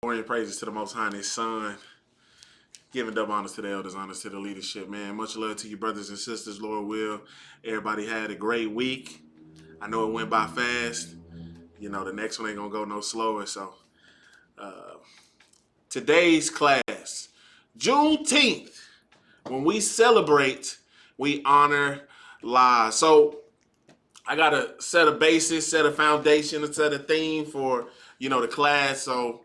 Glory and praises to the Most High and His Son. Giving double honors to the elders, honors to the leadership, man. Much love to you, brothers and sisters, Lord will. Everybody had a great week. I know it went by fast. You know, the next one ain't going to go no slower. So, today's class, Juneteenth. When we celebrate, we honor lives. So, I got to set a basis, set a foundation, set a theme for, the class. So,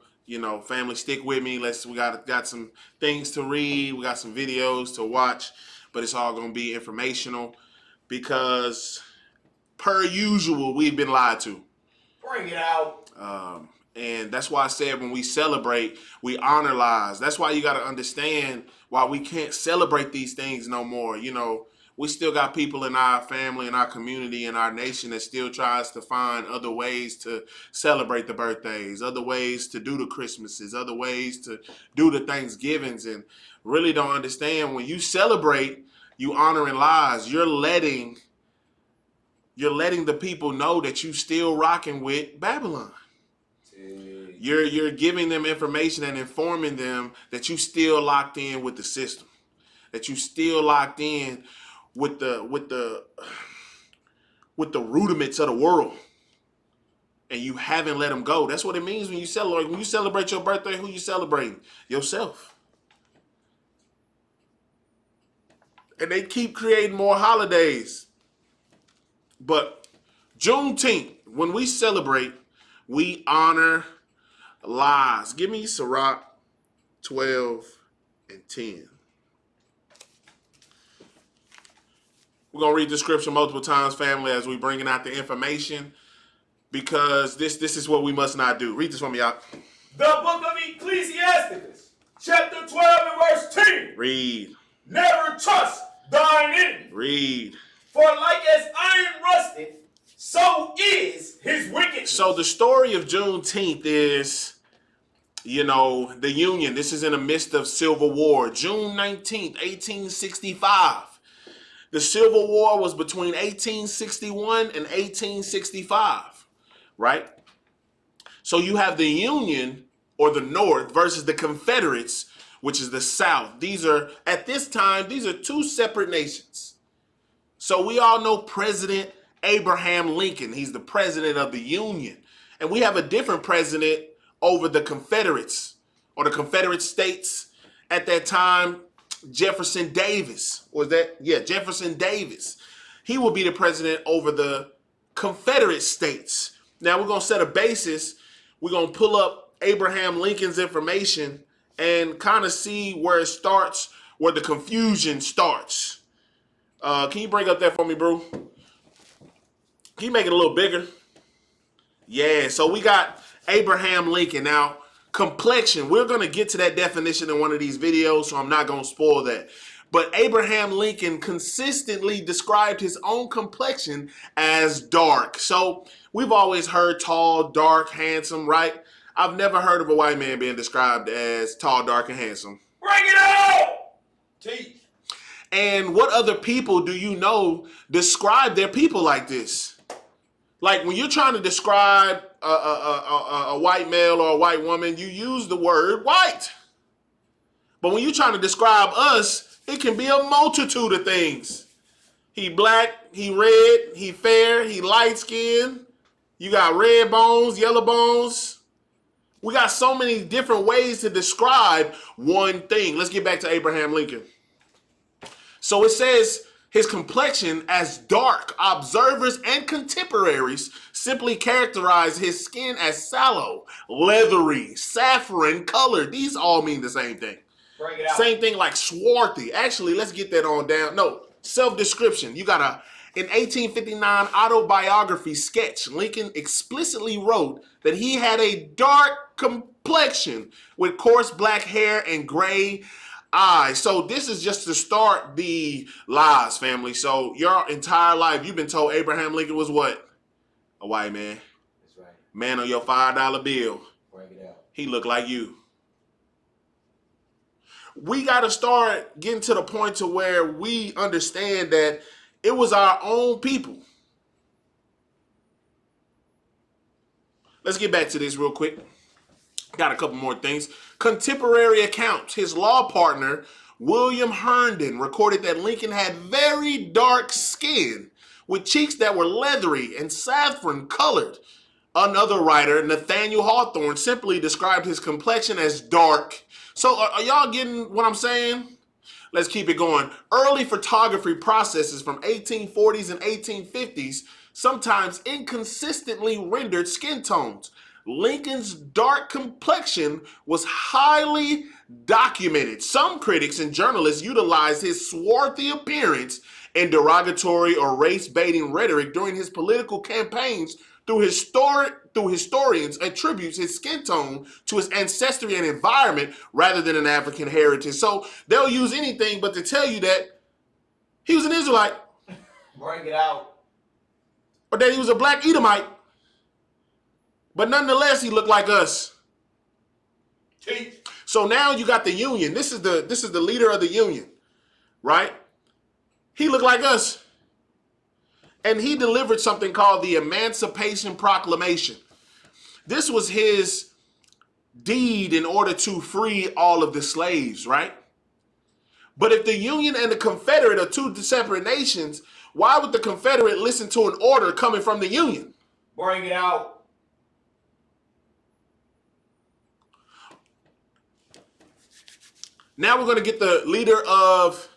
family, stick with me. We got some things to read. We got some videos to watch, but it's all going to be informational because, per usual, we've been lied to. Bring it out. And that's why I said when we celebrate, we honor lives. That's why you got to understand why we can't celebrate these things no more. We still got people in our family, in our community, in our nation that still tries to find other ways to celebrate the birthdays, other ways to do the Christmases, other ways to do the Thanksgivings, and really don't understand when you celebrate, you honoring lives. You're letting the people know that you still rocking with Babylon. You're giving them information and informing them that you still locked in with the system, that you still locked in with the rudiments of the world, and you haven't let them go. That's what it means when you celebrate. When you celebrate your birthday, who you celebrating? Yourself. And they keep creating more holidays. But Juneteenth, when we celebrate, we honor lives. Give me Sirach 12 and 10. We're going to read the scripture multiple times, family, as we bringing out the information, because this is what we must not do. Read this for me, y'all. The book of Ecclesiasticus, chapter 12 and verse 10. Read. Never trust thine enemy. Read. For like as iron rusteth, so is his wickedness. So the story of Juneteenth is, the Union. This is in the midst of Civil War. June 19th, 1865. The Civil War was between 1861 and 1865, right? So you have the Union, or the North, versus the Confederates, which is the South. At this time, these are two separate nations. So we all know President Abraham Lincoln. He's the president of the Union. And we have a different president over the Confederates, or the Confederate States at that time. Jefferson Davis. Jefferson Davis. He will be the president over the Confederate States. Now we're going to set a basis. We're going to pull up Abraham Lincoln's information and kind of see where it starts, where the confusion starts. Can you bring up that for me, bro? Can you make it a little bigger? Yeah, so we got Abraham Lincoln. Now, complexion, we're going to get to that definition in one of these videos, so I'm not going to spoil that. But Abraham Lincoln consistently described his own complexion as dark. So we've always heard tall, dark, handsome, right? I've never heard of a white man being described as tall, dark, and handsome. Bring it out! Teach. And what other people do you know describe their people like this? Like when you're trying to describe a white male or a white woman, you use the word white. But when you're trying to describe us, it can be a multitude of things. He black, he red, he fair, he light skinned. You got red bones, yellow bones. We got so many different ways to describe one thing. Let's get back to Abraham Lincoln. So it says his complexion as dark. Observers and contemporaries simply characterize his skin as sallow, leathery, saffron colored. These all mean the same thing. Bring it out. Same thing like swarthy. Actually, let's get that on down. No, self-description. You got in 1859 autobiography sketch, Lincoln explicitly wrote that he had a dark complexion with coarse black hair and gray eyes. So this is just to start the lies, family. So your entire life, you've been told Abraham Lincoln was what? A white man. That's right. Man on your $5 bill. Bring it out. He looked like you. We got to start getting to the point to where we understand that it was our own people. Let's get back to this real quick. Got a couple more things. Contemporary accounts. His law partner, William Herndon, recorded that Lincoln had very dark skin with cheeks that were leathery and saffron colored. Another writer, Nathaniel Hawthorne, simply described his complexion as dark. So are y'all getting what I'm saying? Let's keep it going. Early photography processes from 1840s and 1850s sometimes inconsistently rendered skin tones. Lincoln's dark complexion was highly documented. Some critics and journalists utilized his swarthy appearance in derogatory or race-baiting rhetoric during his political campaigns. Through historians attributes his skin tone to his ancestry and environment rather than an African heritage. So they'll use anything but to tell you that he was an Israelite. Bring it out. Or that he was a black Edomite. But nonetheless, he looked like us. Teach. So now you got the Union. This is the leader of the Union, right? He looked like us. And he delivered something called the Emancipation Proclamation. This was his deed in order to free all of the slaves, right? But if the Union and the Confederate are two separate nations, why would the Confederate listen to an order coming from the Union? Bring it out. Now we're going to get the leader of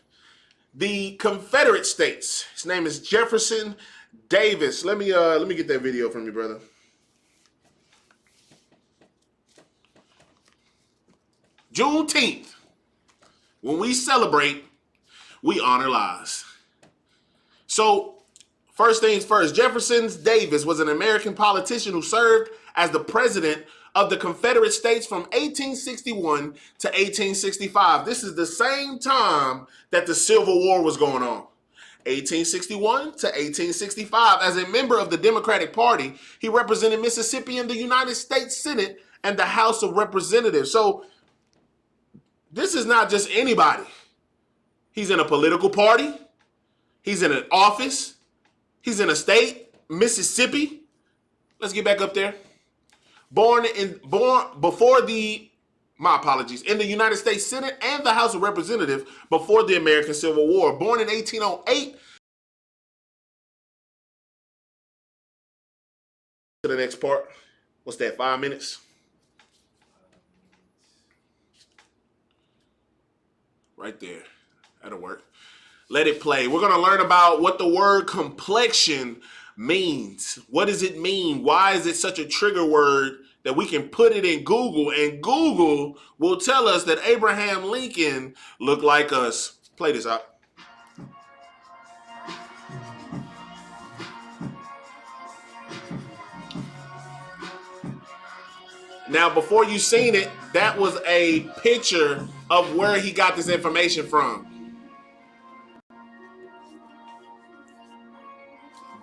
the Confederate States. His name is Jefferson Davis. Let me get that video from you, brother. Juneteenth. When we celebrate, we honor lives. So, first things first, Jefferson Davis was an American politician who served as the president of the Confederate States from 1861 to 1865. This is the same time that the Civil War was going on. 1861 to 1865. As a member of the Democratic Party, he represented Mississippi in the United States Senate and the House of Representatives. So this is not just anybody. He's in a political party. He's in an office. He's in a state, Mississippi. Let's get back up there. Born before the, my apologies, in the United States Senate and the House of Representatives before the American Civil War. Born in 1808. To the next part. What's that, 5 minutes? Right there. That'll work. Let it play. We're going to learn about what the word complexion means. What does it mean? Why is it such a trigger word that we can put it in Google and Google will tell us that Abraham Lincoln looked like us? Play this out. Now, before you seen it, that was a picture of where he got this information from.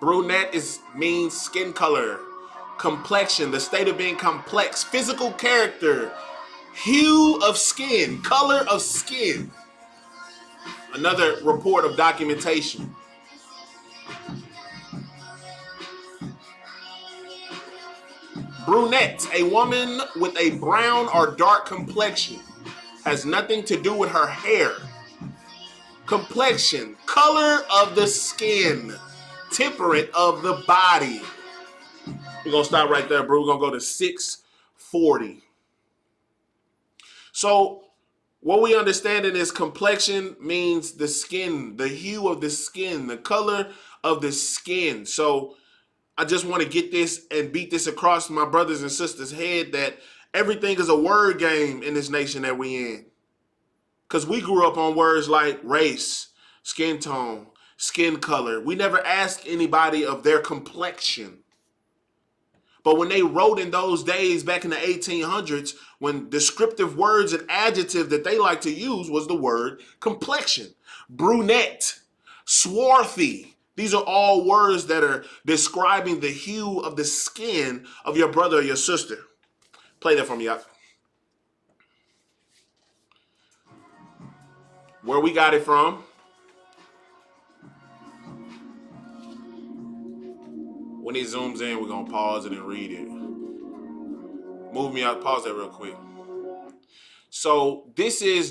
Brunette means skin color, complexion, the state of being complex, physical character, hue of skin, color of skin. Another report of documentation. Brunette, a woman with a brown or dark complexion, has nothing to do with her hair. Complexion, color of the skin, temperate of the body. We're going to stop right there, bro. We're going to go to 640. So what we understand in this complexion means the skin, the hue of the skin, the color of the skin. So I just want to get this and beat this across my brothers and sisters' head that everything is a word game in this nation that we in. Because we grew up on words like race, skin tone, skin color. We never asked anybody of their complexion. But when they wrote in those days back in the 1800s, when descriptive words and adjective that they like to use was the word complexion, brunette, swarthy. These are all words that are describing the hue of the skin of your brother or your sister. Play that for me, y'all. Where we got it from. When it zooms in, we're going to pause it and read it. Move me out. Pause that real quick. So this is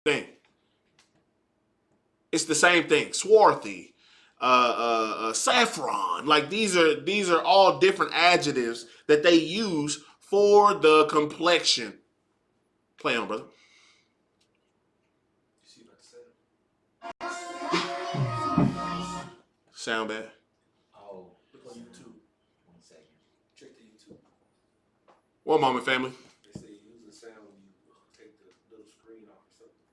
thing. It's the same thing. Swarthy, saffron. Like these are all different adjectives that they use for the complexion. Play on, brother. Sound bad? Oh, look on YouTube. 1 second. Trick to YouTube. One moment, family. They say use the sound when you take the little screen off or something.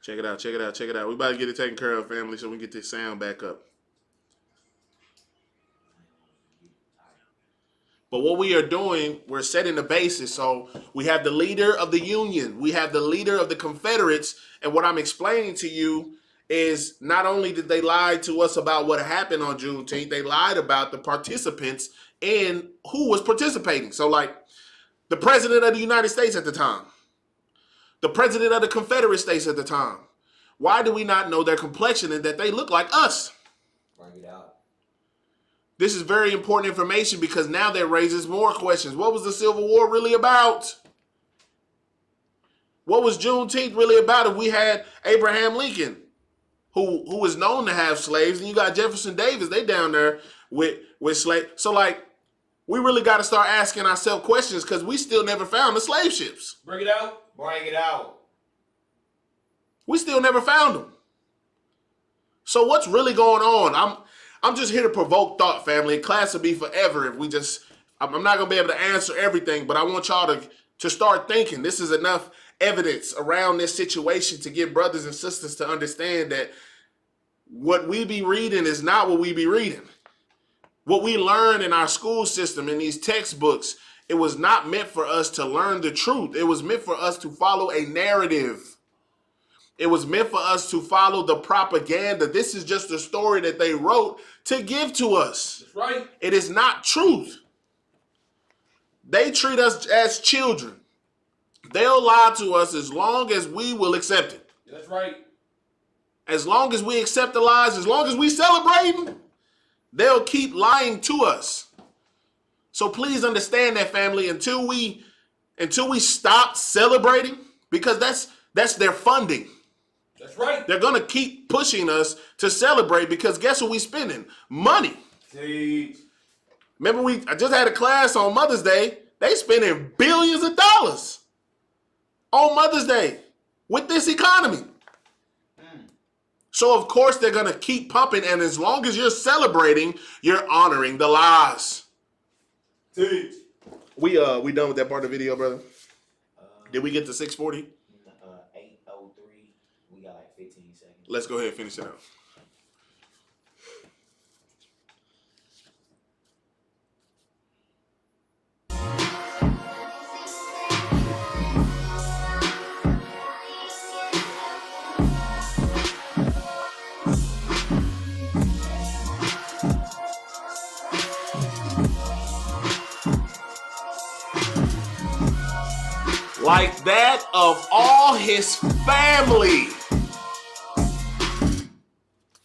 Check it out, check it out, check it out. We about to get it taken care of, family, so we can get this sound back up. But what we are doing, we're setting the basis. So we have the leader of the Union. We have the leader of the Confederates. And what I'm explaining to you is not only did they lie to us about what happened on Juneteenth, they lied about the participants and who was participating. So like the president of the United States at the time, the president of the Confederate States at the time. Why do we not know their complexion and that they look like us? Bring it out. This is very important information because now that raises more questions. What was the Civil War really about? What was Juneteenth really about if we had Abraham Lincoln, who was known to have slaves, and you got Jefferson Davis, they down there with slaves. So like, we really got to start asking ourselves questions because we still never found the slave ships. Bring it out. Bring it out. We still never found them. So what's really going on? I'm just here to provoke thought, family. Class will be forever if we just, I'm not going to be able to answer everything, but I want y'all to start thinking. This is enough evidence around this situation to get brothers and sisters to understand that what we be reading is not what we be reading. What we learn in our school system, in these textbooks, it was not meant for us to learn the truth. It was meant for us to follow a narrative. It was meant for us to follow the propaganda. This is just a story that they wrote to give to us. That's right. It is not truth. They treat us as children. They'll lie to us as long as we will accept it. That's right. As long as we accept the lies, as long as we celebrate, they'll keep lying to us. So please understand that, family, until we stop celebrating, because that's their funding. That's right. They're gonna keep pushing us to celebrate because guess what we spending? Money. See. Remember I just had a class on Mother's Day. They spending billions of dollars on Mother's Day with this economy. So of course they're gonna keep pumping, and as long as you're celebrating, you're honoring the lies. Teach. We done with that part of the video, brother? Did we get to 640? 8:03. We got like 15 seconds. Let's go ahead and finish it out. Like that of all his family.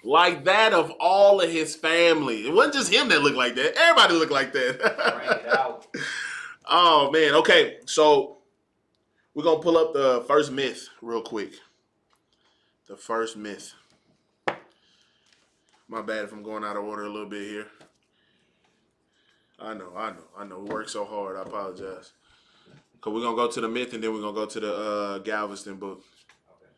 Like that of all of his family. It wasn't just him that looked like that. Everybody looked like that. Bring it out. Oh, man. Okay, so we're going to pull up the first myth real quick. The first myth. My bad if I'm going out of order a little bit here. I know. We work so hard. I apologize. Because we're going to go to the myth and then we're going to go to the Galveston book. Okay.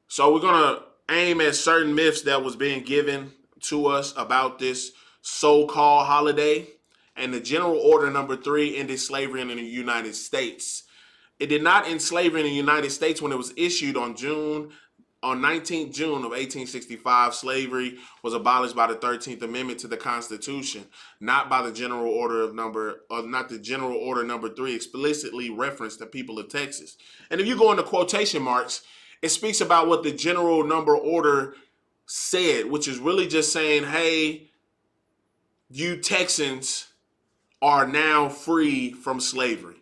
So we're going to aim at certain myths that was being given to us about this so-called holiday. And the general order number 3 ended slavery in the United States. It did not end slavery in the United States when it was issued on 19th June of 1865. Slavery was abolished by the 13th Amendment to the Constitution, not by the general order not the general order number 3 explicitly referenced the people of Texas. And if you go into quotation marks, it speaks about what the general number order said, which is really just saying, hey, you Texans are now free from slavery.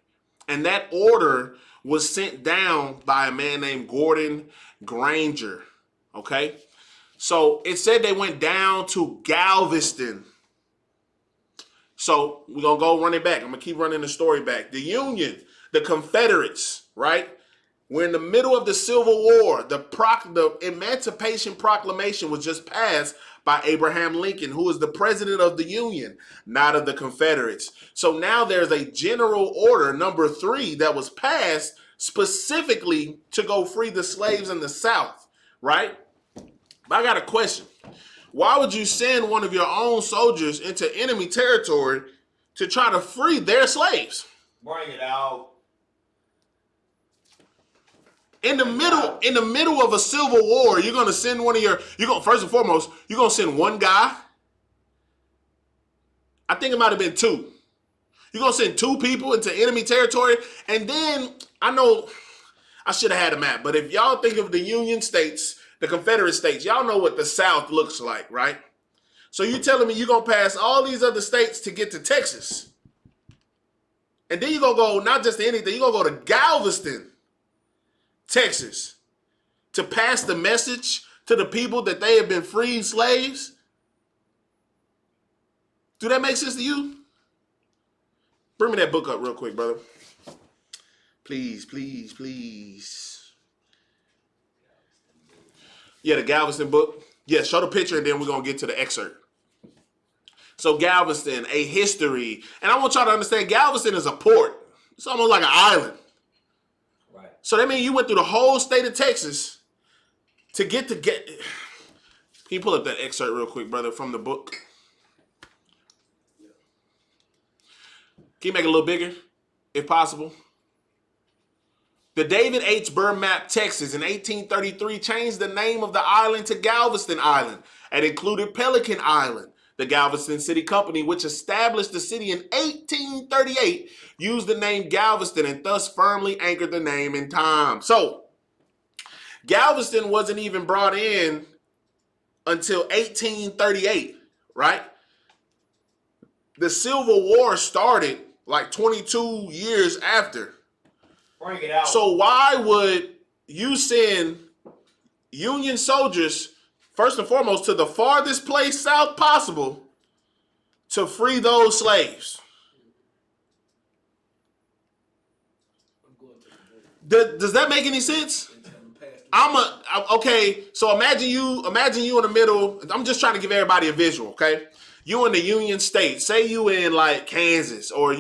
And that order was sent down by a man named Gordon Granger. Okay? So it said they went down to Galveston. So we're going to go run it back. I'm going to keep running the story back. The Union, the Confederates, right? We're in the middle of the Civil War. The Emancipation Proclamation was just passed by Abraham Lincoln, who is the president of the Union, not of the Confederates. So now there's a general order, number 3, that was passed specifically to go free the slaves in the South, right? But I got a question. Why would you send one of your own soldiers into enemy territory to try to free their slaves? Bring it out. In the middle of a civil war, you're gonna send first and foremost, you're gonna send one guy. I think it might have been 2. You're gonna send 2 people into enemy territory, and then I know I should have had a map, but if y'all think of the Union states, the Confederate states, y'all know what the South looks like, right? So you telling me you're gonna pass all these other states to get to Texas, and then you're gonna go not just to anything, you're gonna go to Galveston, Texas, to pass the message to the people that they have been freed slaves? Do that make sense to you? Bring me that book up real quick, brother. Please, please, please. Yeah, the Galveston book. Yeah, show the picture and then we're going to get to the excerpt. So Galveston, a history. And I want y'all to understand, Galveston is a port. It's almost like an island. Right. So that means you went through the whole state of Texas to get. Can you pull up that excerpt real quick, brother, from the book? Can you make it a little bigger, if possible? The David H. Burr map, Texas, in 1833 changed the name of the island to Galveston Island and included Pelican Island. The Galveston City Company, which established the city in 1838, used the name Galveston and thus firmly anchored the name in time. So, Galveston wasn't even brought in until 1838, right? The Civil War started like 22 years after. Bring it out. So why would you send Union soldiers, first and foremost, to the farthest place south possible to free those slaves? Does that make any sense? Okay. So imagine you in the middle. I'm just trying to give everybody a visual. Okay, you in the Union State. Say you in like Kansas, or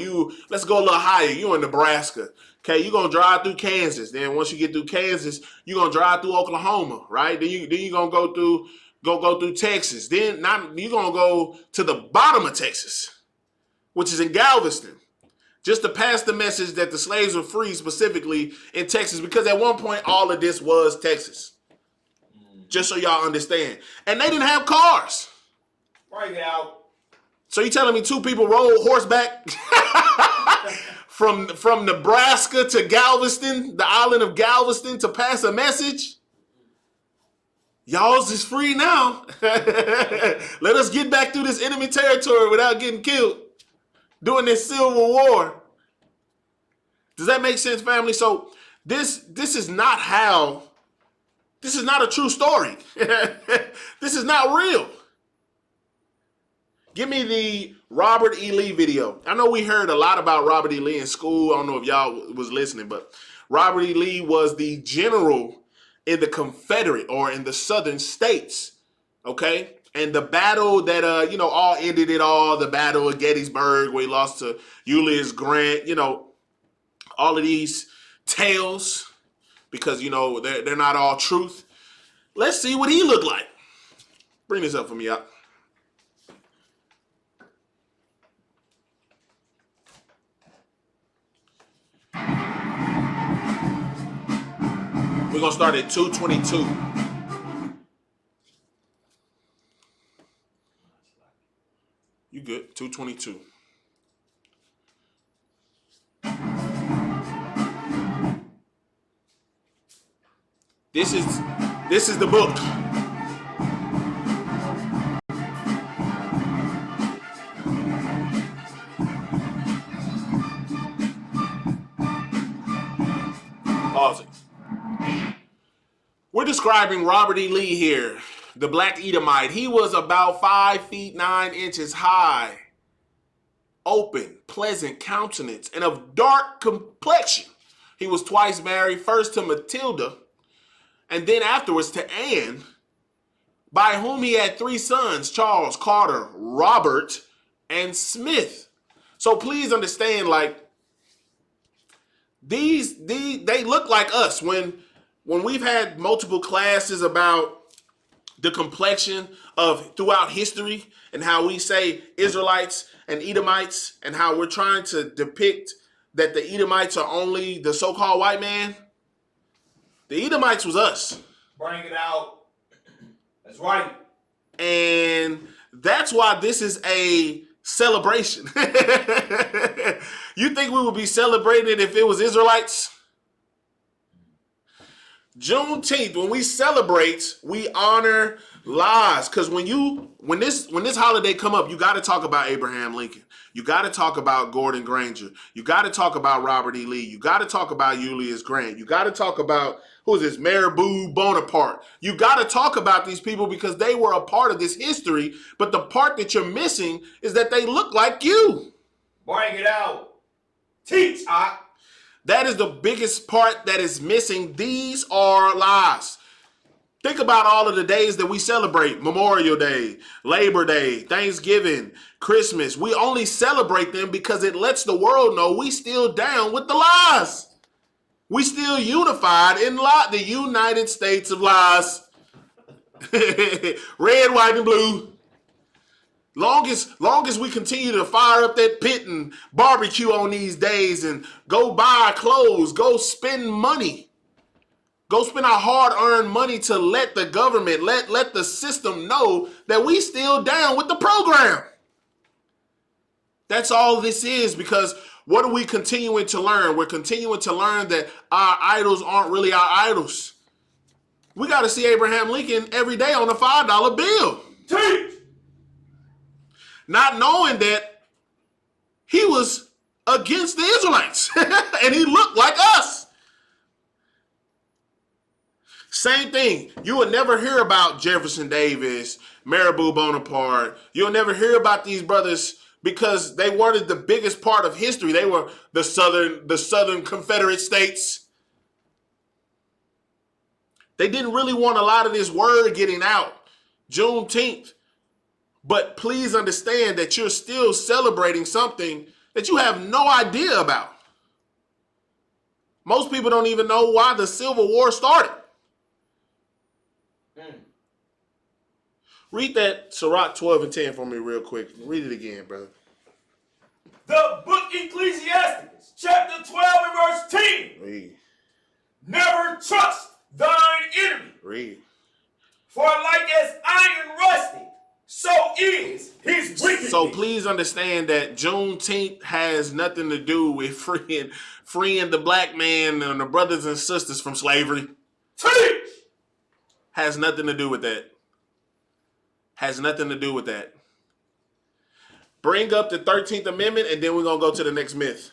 let's go a little higher. You in Nebraska. Okay, you're gonna drive through Kansas. Then once you get through Kansas, you're gonna drive through Oklahoma, right? Then you gonna go through Texas. Then you're gonna go to the bottom of Texas, which is in Galveston, just to pass the message that the slaves were free specifically in Texas, because at one point all of this was Texas. Just so y'all understand. And they didn't have cars. Bring it out. So you telling me two people rode horseback from Nebraska to Galveston, the island of Galveston, to pass a message? Y'all's is free now. Let us get back through this enemy territory without getting killed during this Civil War. Does that make sense, family? So this is not a true story. This is not real. Give me the Robert E. Lee video. I know we heard a lot about Robert E. Lee in school. I don't know if y'all was listening, but Robert E. Lee was the general in the Confederate, or in the Southern states, okay? And the battle that, all ended it all, the Battle of Gettysburg, where he lost to Ulysses Grant, all of these tales, because, they're not all truth. Let's see what he looked like. Bring this up for me, y'all. We're going to start at 2:22. You good? 2:22. This is the book. Pause it. We're describing Robert E. Lee here, the Black Edomite. He was about 5 feet 9 inches high, open, pleasant countenance, and of dark complexion. He was twice married, first to Matilda, and then afterwards to Anne, by whom he had 3 sons, Charles, Carter, Robert, and Smith. So please understand, they look like us. When we've had multiple classes about the complexion of throughout history, and how we say Israelites and Edomites, and how we're trying to depict that the Edomites are only the so-called white man, the Edomites was us. Bring it out. That's right. And that's why this is a celebration. You think we would be celebrating if it was Israelites? Juneteenth, when we celebrate, we honor lives. Because when this holiday come up, you got to talk about Abraham Lincoln. You got to talk about Gordon Granger. You got to talk about Robert E. Lee. You got to talk about Ulysses Grant. You got to talk about, who is this, Marabou Bonaparte. You got to talk about these people because they were a part of this history. But the part that you're missing is that they look like you. Bring it out. Teach, That is the biggest part that is missing. These are lies. Think about all of the days that we celebrate. Memorial Day, Labor Day, Thanksgiving, Christmas. We only celebrate them because it lets the world know we still down with the lies. We still unified in the United States of lies. Red, white, and blue. Long as we continue to fire up that pit and barbecue on these days and go buy clothes, go spend money, go spend our hard-earned money to let the government, let the system know that we still down with the program. That's all this is, because what are we continuing to learn? We're continuing to learn that our idols aren't really our idols. We got to see Abraham Lincoln every day on a $5 bill. Teach. Not knowing that he was against the Israelites and he looked like us. Same thing. You will never hear about Jefferson Davis, Marabou Bonaparte. You'll never hear about these brothers because they weren't the biggest part of history. They were the Southern Confederate States. They didn't really want a lot of this word getting out. Juneteenth. But please understand that you're still celebrating something that you have no idea about. Most people don't even know why the Civil War started. Read that Sirach 12 and 10 for me real quick. Read it again, brother. The book Ecclesiastes, chapter 12 and verse 10. Read. Never trust thine enemy. Read. For like as iron rusted, so is his wickedness. So please understand that Juneteenth has nothing to do with freeing the black man and the brothers and sisters from slavery. Teach. Has nothing to do with that. Has nothing to do with that. Bring up the 13th Amendment and then we're going to go to the next myth.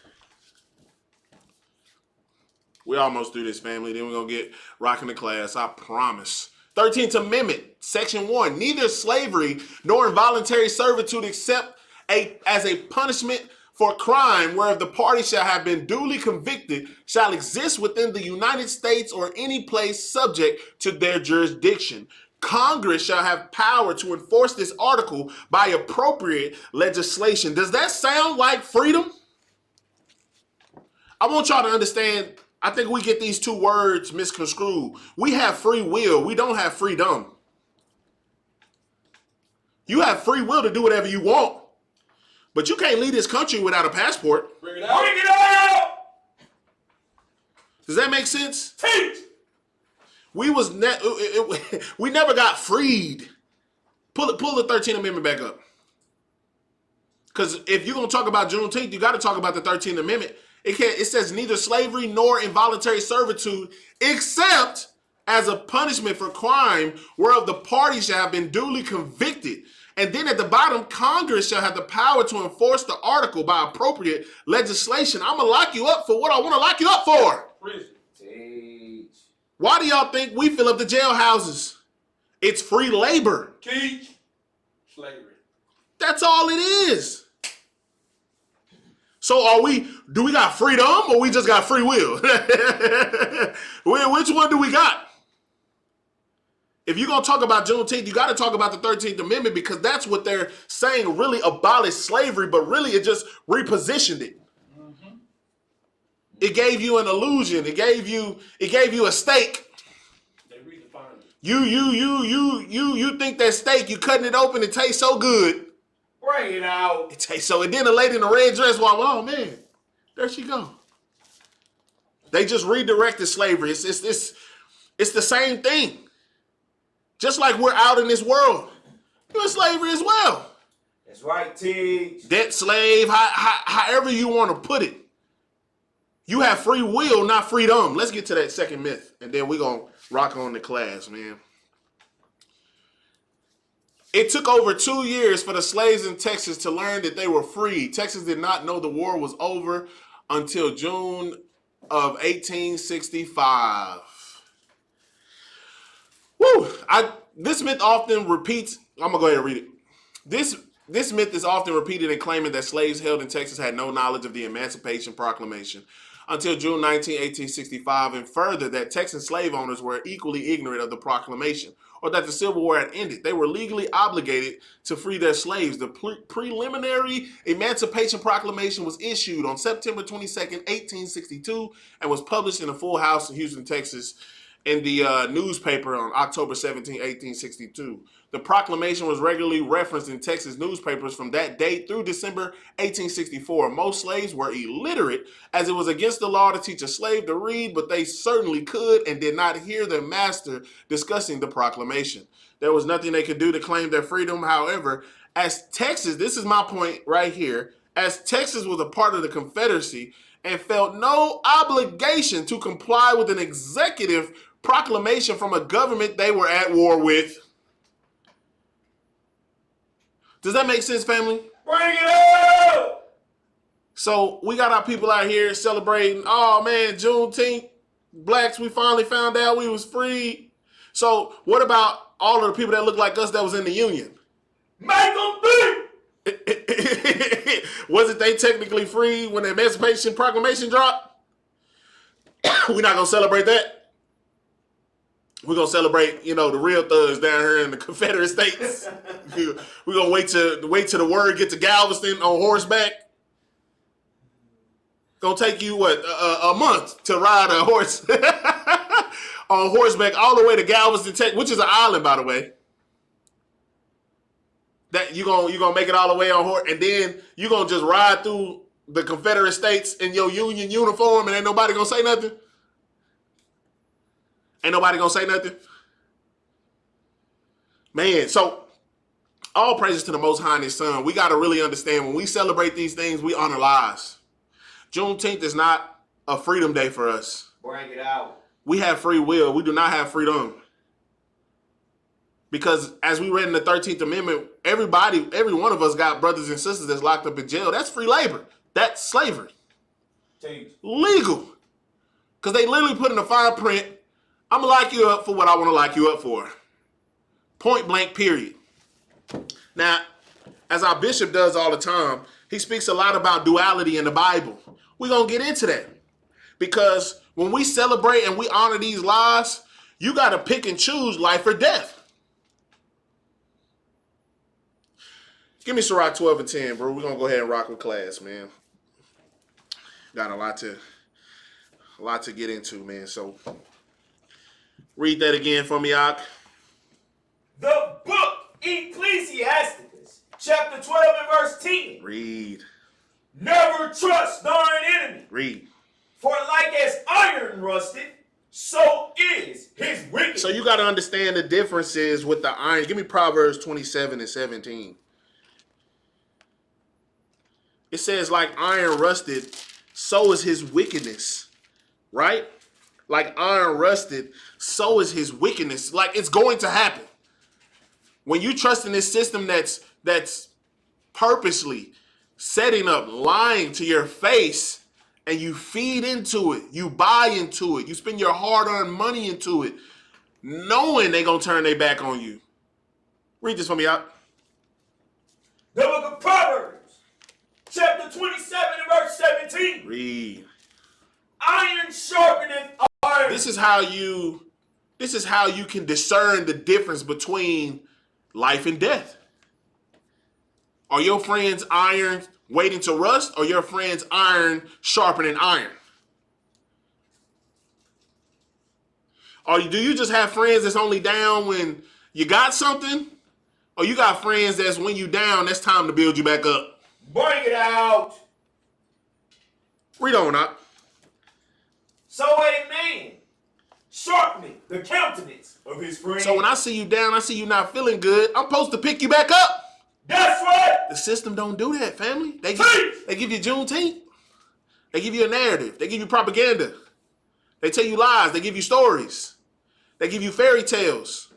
We almost through this, family. Then we're going to get rocking the class. I promise. 13th Amendment, Section 1. Neither slavery nor involuntary servitude except as a punishment for crime whereof the party shall have been duly convicted shall exist within the United States or any place subject to their jurisdiction. Congress shall have power to enforce this article by appropriate legislation. Does that sound like freedom? I want y'all to understand, I think we get these two words misconstrued. We have free will. We don't have freedom. You have free will to do whatever you want, but you can't leave this country without a passport. Bring it out. Bring it out. Does that make sense? Teach. We never got freed. Pull the 13th Amendment back up. Because if you're going to talk about Juneteenth, you got to talk about the 13th Amendment. It says neither slavery nor involuntary servitude except as a punishment for crime whereof the party shall have been duly convicted. And then at the bottom, Congress shall have the power to enforce the article by appropriate legislation. I'm going to lock you up for what I want to lock you up for. Prison. Why do y'all think we fill up the jailhouses? It's free labor. Teach. Slavery. That's all it is. So do we got freedom or we just got free will? Which one do we got? If you're going to talk about Juneteenth, you got to talk about the 13th Amendment because that's what they're saying really abolished slavery, but really it just repositioned it. Mm-hmm. It gave you an illusion. It gave you a steak. They redefined it. You think that steak, you cutting it open, it tastes so good. Bring it out. It tastes so. And then the lady in the red dress, oh man, there she go. They just redirected slavery. It's the same thing. Just like we're out in this world, you're in slavery as well. That's right, teach. Debt slave, however you want to put it. You have free will, not freedom. Let's get to that second myth, and then we're going to rock on the class, man. It took over 2 years for the slaves in Texas to learn that they were free. Texas did not know the war was over until June of 1865. Woo! This myth often repeats. I'm going to go ahead and read it. This myth is often repeated in claiming that slaves held in Texas had no knowledge of the Emancipation Proclamation until June 19, 1865, and further that Texan slave owners were equally ignorant of the proclamation, or that the Civil War had ended. They were legally obligated to free their slaves. The preliminary Emancipation Proclamation was issued on September 22nd, 1862, and was published in a full house in Houston, Texas, in the newspaper on October 17, 1862. The proclamation was regularly referenced in Texas newspapers from that date through December 1864. Most slaves were illiterate, as it was against the law to teach a slave to read, but they certainly could and did not hear their master discussing the proclamation. There was nothing they could do to claim their freedom. However, as Texas, this is my point right here, as Texas was a part of the Confederacy and felt no obligation to comply with an executive proclamation from a government they were at war with. Does that make sense, family? Bring it up! So we got our people out here celebrating, oh man, Juneteenth, blacks, we finally found out we was free. So what about all of the people that look like us that was in the Union? Make them think! Wasn't they technically free when the Emancipation Proclamation dropped? We're not going to celebrate that. We're going to celebrate, the real thugs down here in the Confederate States. We're going to wait till the word get to Galveston on horseback. Gonna take you a month to ride a horse on horseback all the way to Galveston, Texas, which is an island, by the way. That you gonna make it all the way on horse, and then you gonna just ride through the Confederate States in your Union uniform, and ain't nobody gonna say nothing. Ain't nobody gonna say nothing. Man, so all praises to the Most High and His Son. We gotta really understand when we celebrate these things, we honor lives. Juneteenth is not a freedom day for us. Bring it out. We have free will. We do not have freedom. Because as we read in the 13th Amendment, every one of us got brothers and sisters that's locked up in jail. That's free labor. That's slavery. Legal. Because they literally put in the fine print, I'm going to lock you up for what I want to lock you up for. Point blank, period. Now, as our bishop does all the time, he speaks a lot about duality in the Bible. We're going to get into that. Because when we celebrate and we honor these lives, you got to pick and choose life or death. Give me Sirach 12 and 10, bro. We're going to go ahead and rock with class, man. Got a lot to get into, man. So read that again for me, Ak. The book Ecclesiasticus, chapter 12 and verse 10. Read. Never trust thine enemy. Read. For like as iron rusted, so is his wickedness. So you got to understand the differences with the iron. Give me Proverbs 27 and 17. It says, like iron rusted, so is his wickedness. Right? Like iron rusted, so is his wickedness. Like it's going to happen. When you trust in this system that's purposely setting up, lying to your face, and you feed into it, you buy into it, you spend your hard-earned money into it, knowing they're going to turn their back on you. Read this for me out. The book of Proverbs, chapter 27 and verse 17. Read. Iron sharpeneth iron. This is how you can discern the difference between life and death. Are your friends iron waiting to rust, or your friends iron sharpening iron? Or do you just have friends that's only down when you got something? Or you got friends that's when you down, that's time to build you back up? Bring it out. Read on up. So a man sharpening the countenance of his friend. So when I see you down, I see you not feeling good, I'm supposed to pick you back up. That's right. The system don't do that, family. They give you Juneteenth. They give you a narrative. They give you propaganda. They tell you lies. They give you stories. They give you fairy tales.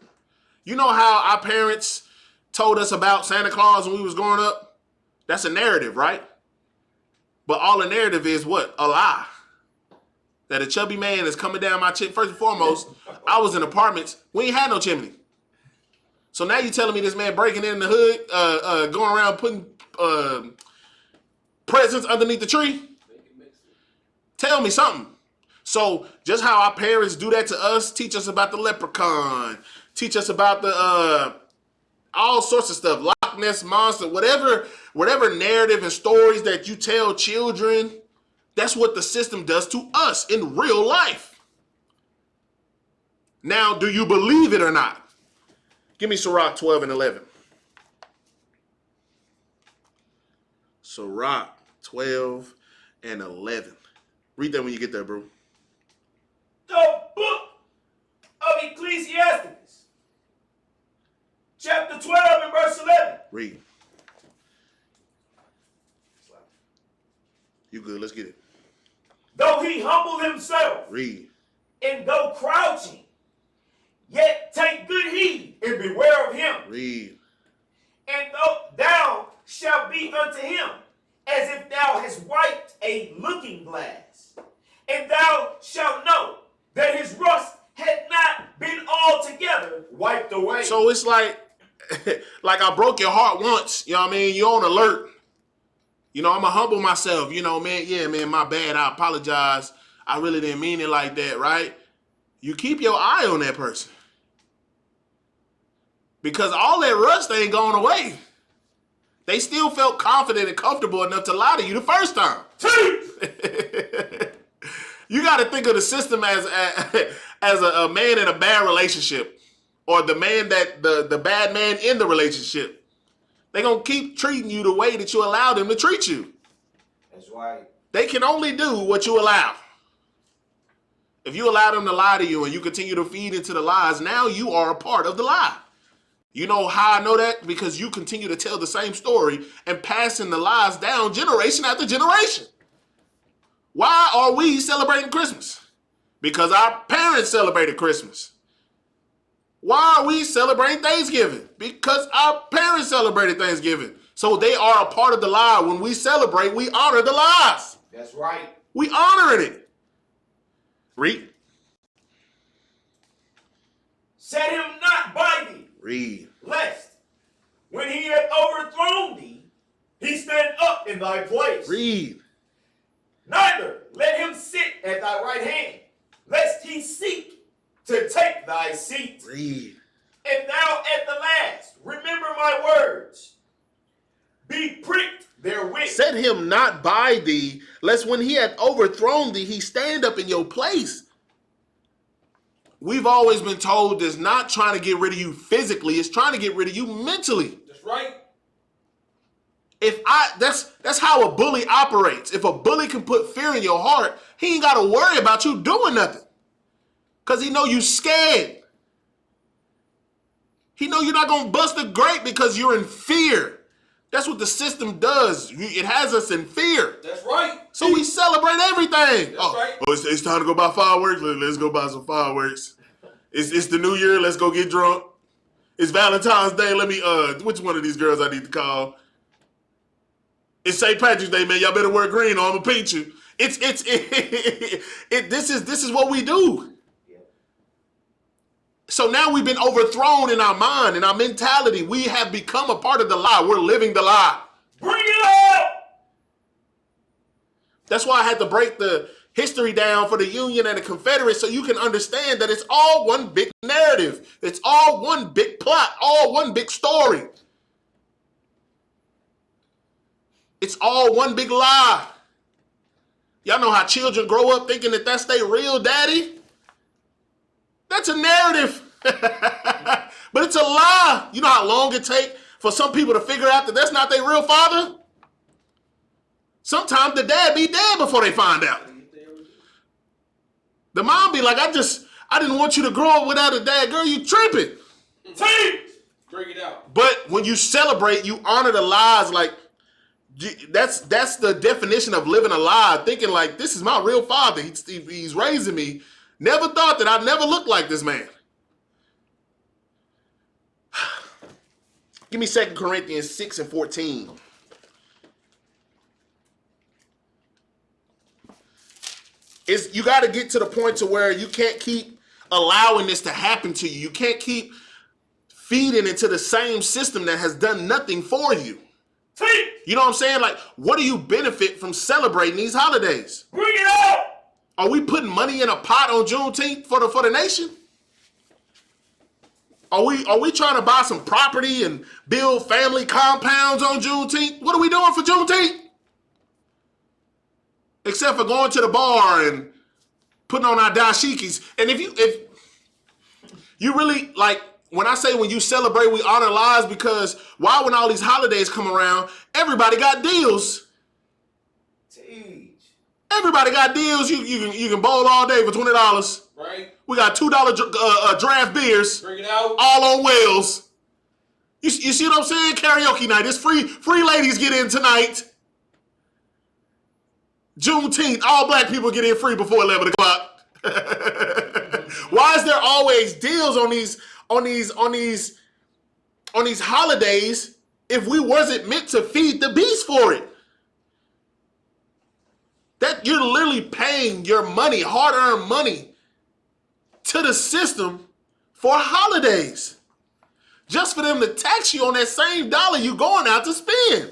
You know how our parents told us about Santa Claus when we was growing up? That's a narrative, right? But all the narrative is what? A lie. That a chubby man is coming down my chimney. First and foremost, I was in apartments. We ain't had no chimney. So now you telling me this man breaking in the hood, going around putting presents underneath the tree? Tell me something. So just how our parents do that to us, teach us about the leprechaun, teach us about the all sorts of stuff, Loch Ness Monster, whatever narrative and stories that you tell children, that's what the system does to us in real life. Now, do you believe it or not? Give me Sirach 12 and 11. Sirach 12 and 11. Read that when you get there, bro. The book of Ecclesiasticus, chapter 12 and verse 11. Read. You good, let's get it. Though he humble himself, Read. and though crouching Read. And thou shalt be unto him as if thou hast wiped a looking glass. And thou shalt know that his rust had not been altogether wiped away. So it's like I broke your heart once, you know what I mean? You're on alert. You know, I'm going to humble myself. You know, man, yeah, man, my bad. I apologize. I really didn't mean it like that, right? You keep your eye on that person. Because all that rust ain't going away. They still felt confident and comfortable enough to lie to you the first time. You got to think of the system as a man in a bad relationship, or the man that the bad man in the relationship. They're going to keep treating you the way that you allow them to treat you. That's right. They can only do what you allow. If you allow them to lie to you and you continue to feed into the lies, now you are a part of the lie. You know how I know that? Because you continue to tell the same story and passing the lies down generation after generation. Why are we celebrating Christmas? Because our parents celebrated Christmas. Why are we celebrating Thanksgiving? Because our parents celebrated Thanksgiving. So they are a part of the lie. When we celebrate, we honor the lies. That's right. We honor it. Read. Set him not by thee. Read. Lest, when he had overthrown thee, he stand up in thy place. Read. Neither let him sit at thy right hand, lest he seek to take thy seat. Read. And thou at the last, remember my words. Be pricked therewith. Set him not by thee, lest when he had overthrown thee, he stand up in your place. We've always been told it's not trying to get rid of you physically, it's trying to get rid of you mentally. That's right. That's how a bully operates. If a bully can put fear in your heart, he ain't got to worry about you doing nothing. Because he know you scared. He know you're not going to bust a grape because you're in fear. That's what the system does. It has us in fear. That's right. So we celebrate everything. That's right. It's time to go buy fireworks. Let's go buy some fireworks. It's the new year. Let's go get drunk. It's Valentine's Day. Let me, which one of these girls I need to call? It's St. Patrick's Day, man. Y'all better wear green or I'm going to paint you. This is what we do. So now we've been overthrown in our mind, in our mentality. We have become a part of the lie. We're living the lie. Bring it up! That's why I had to break the history down for the Union and the Confederates so you can understand that it's all one big narrative. It's all one big plot, all one big story. It's all one big lie. Y'all know how children grow up thinking that that's their real daddy? That's a narrative. But it's a lie. You know how long it takes for some people to figure out that that's not their real father? Sometimes the dad be dead before they find out. The mom be like, I didn't want you to grow up without a dad. Girl, you tripping. Bring it out. But when you celebrate, you honor the lies. Like, that's the definition of living a lie. Thinking like, this is my real father. He's raising me. Never thought that I'd never look like this man. Give me 2 Corinthians 6 and 14. You got to get to the point to where you can't keep allowing this to happen to you. You can't keep feeding into the same system that has done nothing for you. You know what I'm saying? Like, what do you benefit from celebrating these holidays? Bring it out! Are we putting money in a pot on Juneteenth for the nation? Are we trying to buy some property and build family compounds on Juneteenth? What are we doing for Juneteenth? Except for going to the bar and putting on our dashikis. And if you really, like, when I say when you celebrate, we honor lives, because why when all these holidays come around, everybody got deals. Everybody got deals. You can bowl all day for $20. Right. We got $2 draft beers. Bring it out. All on wheels. You see what I'm saying? Karaoke night. It's free. Free ladies get in tonight. Juneteenth, all black people get in free before 11 o'clock. Why is there always deals on these on these holidays if we wasn't meant to feed the beast for it? That you're literally paying your money, hard-earned money, to the system for holidays. Just for them to tax you on that same dollar you going out to spend.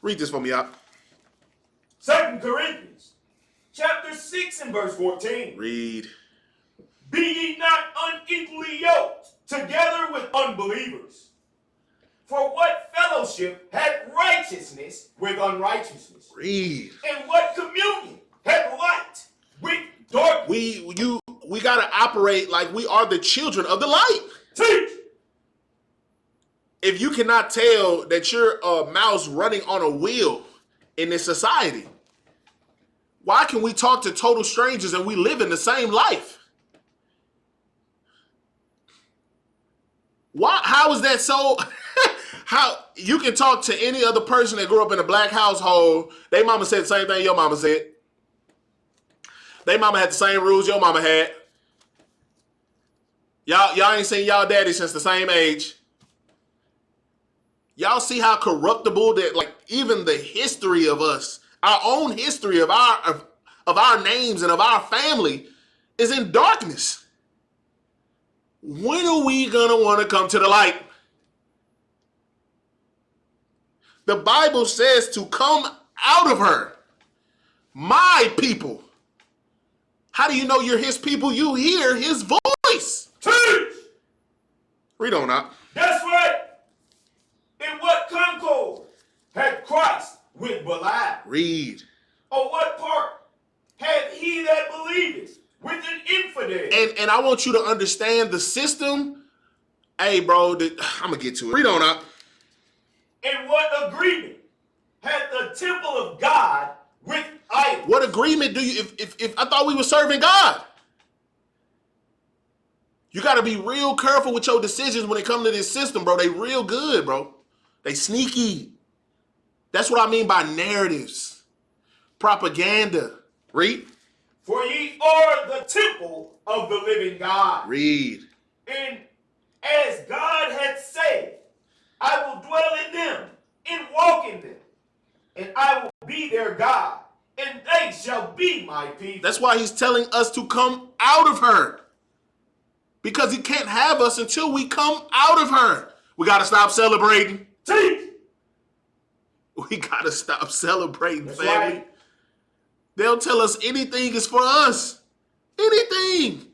Read this for me, y'all. 2 Corinthians chapter 6 and verse 14. Read. Be ye not unequally yoked together with unbelievers. For what fellowship had righteousness with unrighteousness? Read. And what communion had light with darkness? We gotta operate like we are the children of the light. Teach. If you cannot tell that you're a mouse running on a wheel in this society, why can we talk to total strangers and we live in the same life? Why? How is that so? How you can talk to any other person that grew up in a black household? They mama said the same thing your mama said. They mama had the same rules your mama had. Y'all ain't seen y'all daddy since the same age. Y'all see how corruptible that, like, even the history of us, our own history of our names and of our family is in darkness. When are we gonna want to come to the light? The Bible says to come out of her. My people. How do you know you're his people? You hear his voice. Teach. Read on out. That's right. In what concord had Christ with Belial? Read. Or what part had he that believeth with an infidel? And I want you to understand the system. Hey, bro, I'm going to get to it. Read on out. And what agreement had the temple of God with idols? What agreement do you, if I thought we were serving God? You got to be real careful with your decisions when it comes to this system, bro. They real good, bro. They sneaky. That's what I mean by narratives. Propaganda. Read. For ye are the temple of the living God. Read. And as God hath said, I will dwell in them and walk in them, and I will be their God, and they shall be my people. That's why he's telling us to come out of her. Because he can't have us until we come out of her. We got to stop celebrating. Teach. We got to stop celebrating, That's family. right. They'll tell us anything is for us. Anything.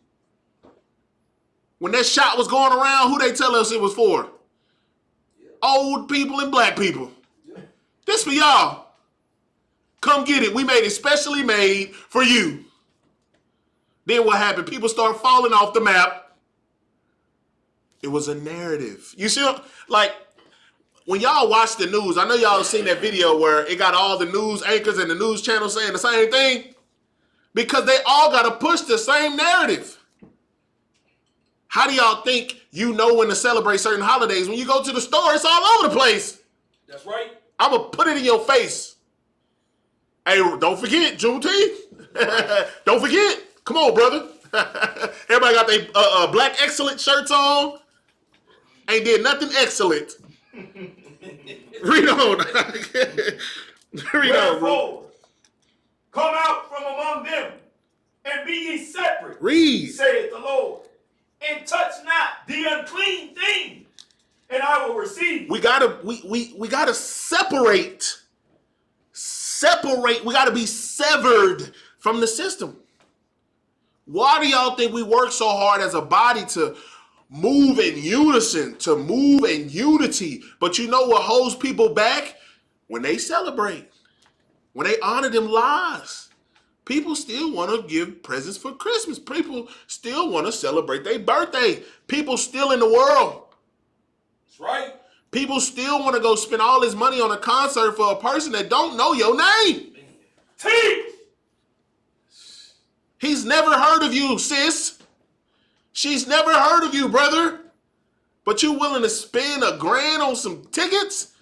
When that shot was going around, who they tell us it was for? Old people and black people. This for y'all. Come get it. We made it specially made for you. Then what happened? People start falling off the map. It was a narrative. You see, like, when y'all watch the news, I know y'all seen that video where it got all the news anchors and the news channels saying the same thing. Because they all got to push the same narrative. How do y'all think you know when to celebrate certain holidays? When you go to the store, it's all over the place. That's right. I'm going to put it in your face. Hey, don't forget, Juneteenth. Don't forget. Come on, brother. Everybody got their black excellent shirts on. Ain't did nothing excellent. Read on. Read on, bro. Come out from among them, and be ye separate. Read. Saith the Lord. And touch not the unclean thing, and I will receive you. We gotta separate. Separate. We gotta be severed from the system. Why do y'all think we work so hard as a body to move in unison, to move in unity? But you know what holds people back? When they celebrate, when they honor them lives. People still want to give presents for Christmas. People still want to celebrate their birthday. People still in the world. That's right. People still want to go spend all this money on a concert for a person that don't know your name. Teach. He's never heard of you, sis. She's never heard of you, brother. But you willing to spend $1,000 on some tickets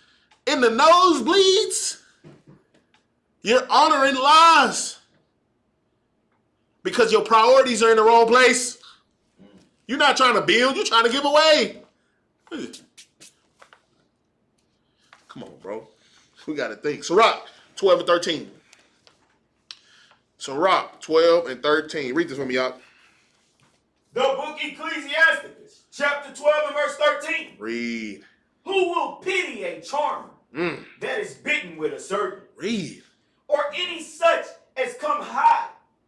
in the nosebleeds? You're honoring lies. Because your priorities are in the wrong place. You're not trying to build, you're trying to give away. Come on, bro. We got to think. Sirach, 12 and 13. Sirach, 12 and 13. Read this with me, y'all. The book Ecclesiasticus, chapter 12 and verse 13. Read. Who will pity a charmer that is bitten with a serpent? Read. Or any such as come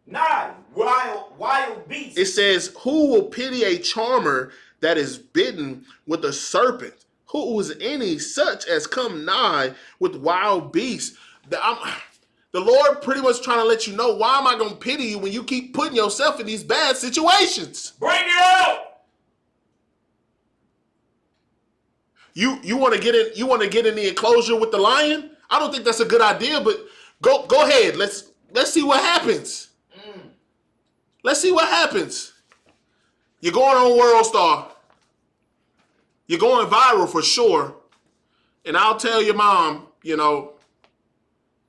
nigh wild beasts? It says, who will pity a charmer that is bitten with a serpent? Who is any such as come nigh with wild beasts? The Lord pretty much trying to let you know, why am I going to pity you when you keep putting yourself in these bad situations? Bring it out! You want to get in? You want to get in the enclosure with the lion? I don't think that's a good idea. But go ahead. Let's see what happens. Let's see what happens. You're going on World Star. You're going viral for sure. And I'll tell your mom,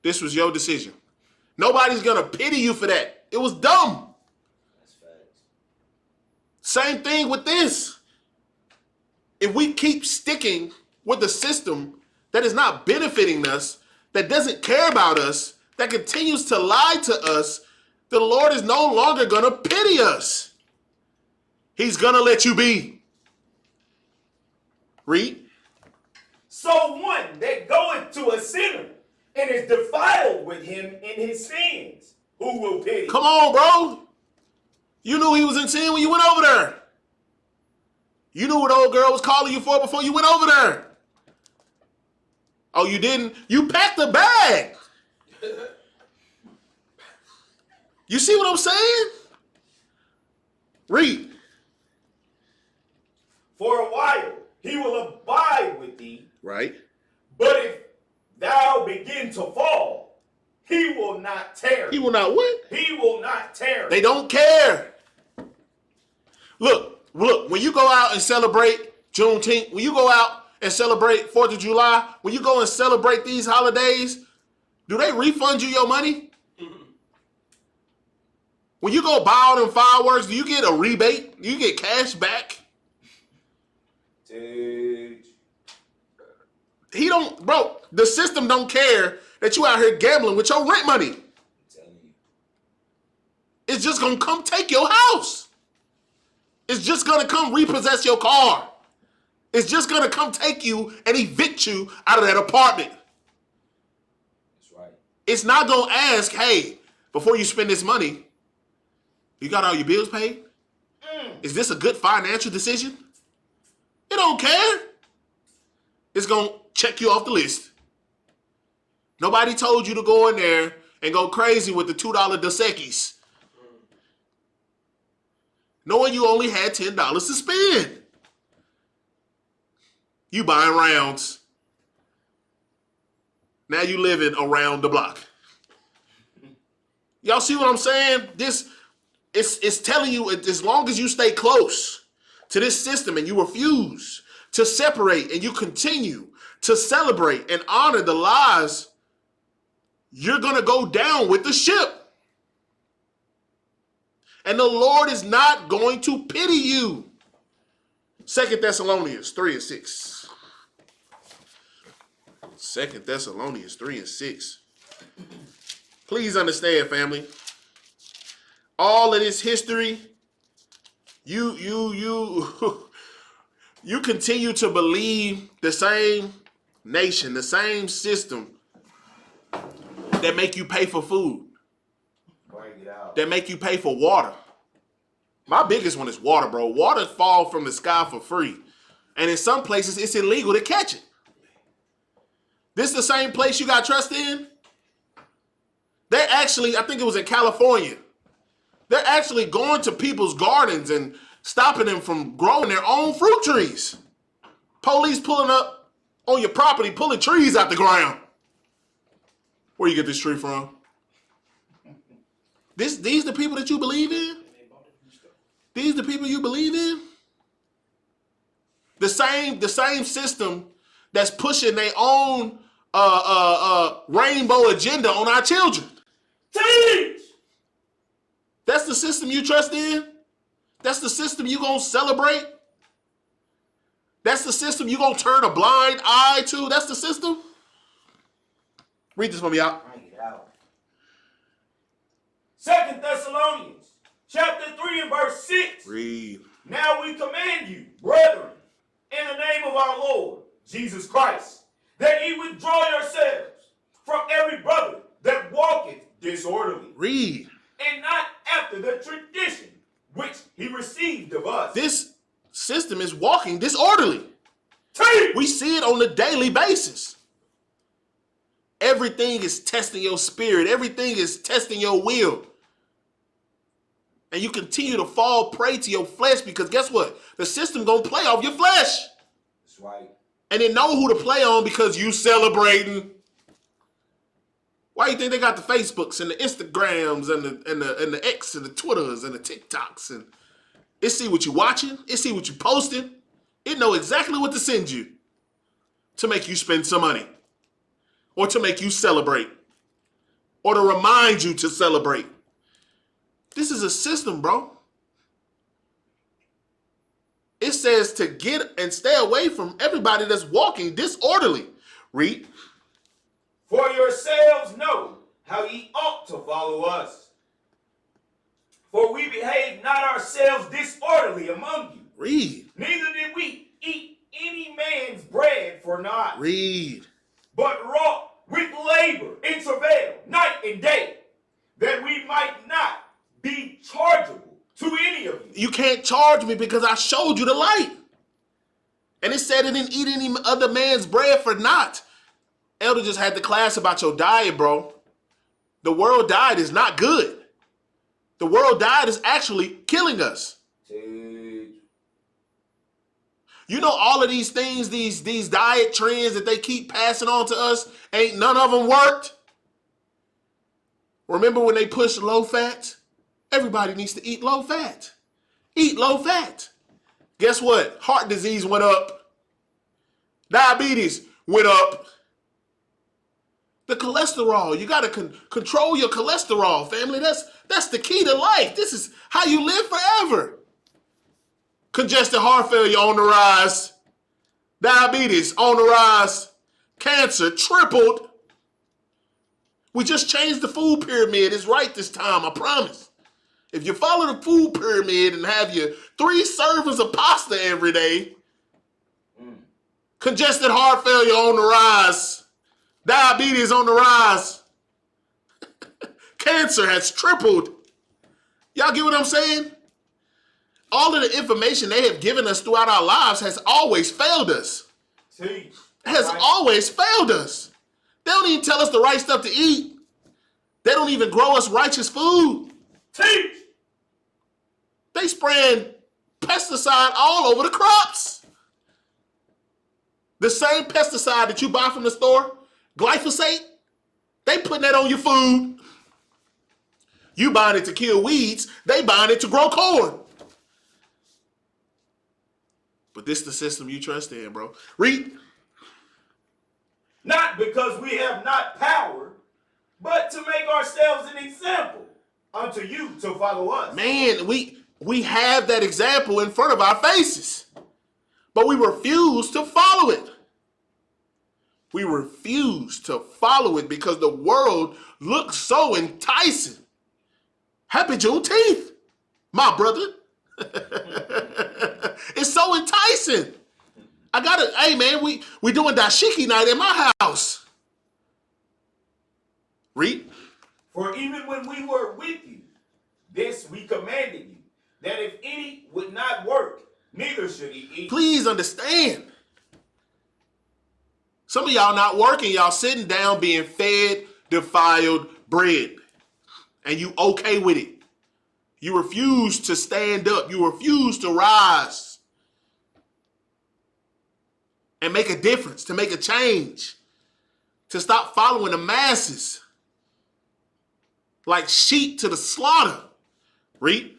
this was your decision. Nobody's gonna pity you for that. It was dumb. That's facts. Same thing with this. If we keep sticking with the system that is not benefiting us, that doesn't care about us, that continues to lie to us, the Lord is no longer going to pity us. He's going to let you be. Read. So one that goeth to a sinner and is defiled with him in his sins, who will pity? Come on, bro. You knew he was in sin when you went over there. You knew what the old girl was calling you for before you went over there. Oh, you didn't? You packed the bag. You see what I'm saying? Read. For a while he will abide with thee. Right. But if thou begin to fall, he will not tarry. He will not what? He will not tarry. They don't care. Look, when you go out and celebrate Juneteenth, when you go out and celebrate 4th of July, when you go and celebrate these holidays, do they refund you your money? When you go buy all them fireworks, do you get a rebate? Do you get cash back? Dude. The system don't care that you out here gambling with your rent money. I'm telling you. It's just going to come take your house. It's just going to come repossess your car. It's just going to come take you and evict you out of that apartment. That's right. It's not going to ask, hey, before you spend this money, you got all your bills paid? Is this a good financial decision? It don't care. It's going to check you off the list. Nobody told you to go in there and go crazy with the $2 Dos Equis, knowing you only had $10 to spend. You buying rounds. Now you living around the block. Y'all see what I'm saying? It's telling you, as long as you stay close to this system and you refuse to separate and you continue to celebrate and honor the lies, you're going to go down with the ship. And the Lord is not going to pity you. 2 Thessalonians 3 and 6. 2 Thessalonians 3 and 6. Please understand, family. All of this history, you continue to believe the same nation, the same system that make you pay for food, Bring it out. that make you pay for water. My biggest one is water, bro. Water fall from the sky for free. And in some places, it's illegal to catch it. This the same place you got trust in? They're actually, I think it was in California, they're actually going to people's gardens and stopping them from growing their own fruit trees. Police pulling up on your property, pulling trees out the ground. Where you get this tree from? These the people that you believe in? These the people you believe in? The same system that's pushing their own rainbow agenda on our children. Teach! That's the system you trust in? That's the system you gonna celebrate? That's the system you gonna turn a blind eye to? That's the system? Read this for me out. Bring it out. 2 Thessalonians chapter 3 and verse 6. Read. Now we command you, brethren, in the name of our Lord Jesus Christ, that ye withdraw yourselves from every brother that walketh disorderly, Read. and not after the tradition which he received of us. This system is walking disorderly. Teach! We see it on a daily basis. Everything is testing your spirit. Everything is testing your will. And you continue to fall prey to your flesh because guess what? The system gonna play off your flesh. That's right. And they know who to play on because you celebrating. Why do you think they got the Facebooks and the Instagrams and the X and the Twitters and the TikToks? And it see what you watching. It see what you posting. It know exactly what to send you to make you spend some money or to make you celebrate or to remind you to celebrate. This is a system, bro. It says to get and stay away from everybody that's walking disorderly. Read. For yourselves know how ye ought to follow us. For we behave not ourselves disorderly among you. Read. Neither did we eat any man's bread for naught. Read. But wrought with labor and travail night and day, that we might not be chargeable to any of you. You can't charge me because I showed you the light. And it said it didn't eat any other man's bread for naught. Elder just had the class about your diet, bro. The world diet is not good. The world diet is actually killing us. Teach. You know all of these things, these diet trends that they keep passing on to us, ain't none of them worked. Remember when they pushed low fat? Everybody needs to eat low fat. Eat low fat. Guess what? Heart disease went up. Diabetes went up. The cholesterol, you got to control your cholesterol, family. That's the key to life. This is how you live forever. Congestive heart failure on the rise. Diabetes on the rise. Cancer tripled. We just changed the food pyramid. It's right this time, I promise. If you follow the food pyramid and have your 3 servings of pasta every day, congestive heart failure on the rise. Diabetes on the rise. Cancer has tripled. Y'all get what I'm saying? All of the information they have given us throughout our lives has always failed us. Teach. Has always failed us. They don't even tell us the right stuff to eat. They don't even grow us righteous food. Teach. They spraying pesticide all over the crops. The same pesticide that you buy from the store, glyphosate, they putting that on your food. You buying it to kill weeds, they buying it to grow corn. But this is the system you trust in, bro. Read. Not because we have not power, but to make ourselves an example unto you to follow us. Man, we have that example in front of our faces, but we refuse to follow it. We refuse to follow it because the world looks so enticing. Happy Juneteenth, my brother. It's so enticing. Hey man, we doing dashiki night in my house. Read. For even when we were with you, this we commanded you, that if any would not work, neither should he eat. Please understand. Some of y'all not working, y'all sitting down being fed defiled bread. And you okay with it. You refuse to stand up. You refuse to rise. And make a difference, to make a change. To stop following the masses. Like sheep to the slaughter. Read.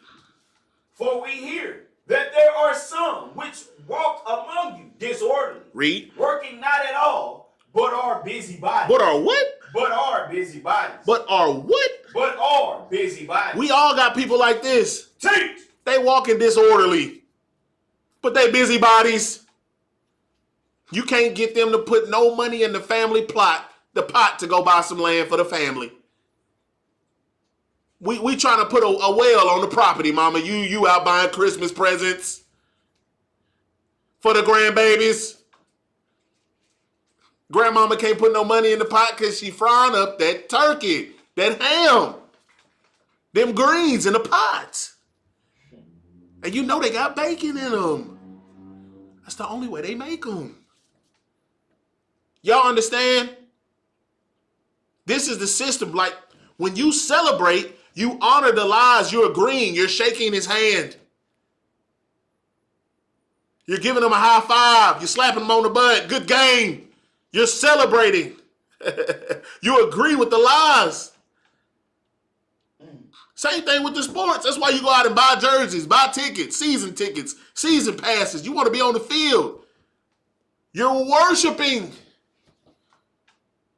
For we hear that there are some which walk among you disorderly. Read. Working not at all, but are busybodies. But are what? But are busybodies. But are what? But are busybodies. We all got people like this. Teach. They walking disorderly. But they busybodies. You can't get them to put no money in the family pot to go buy some land for the family. We trying to put a well on the property, mama. You out buying Christmas presents for the grandbabies. Grandmama can't put no money in the pot because she frying up that turkey, that ham, them greens in the pots. And you know they got bacon in them. That's the only way they make them. Y'all understand? This is the system. Like, when you celebrate, you honor the lies. You're agreeing. You're shaking his hand. You're giving him a high five. You're slapping him on the butt. Good game. You're celebrating. You agree with the lies. Same thing with the sports. That's why you go out and buy jerseys, buy tickets, season passes. You want to be on the field. You're worshiping.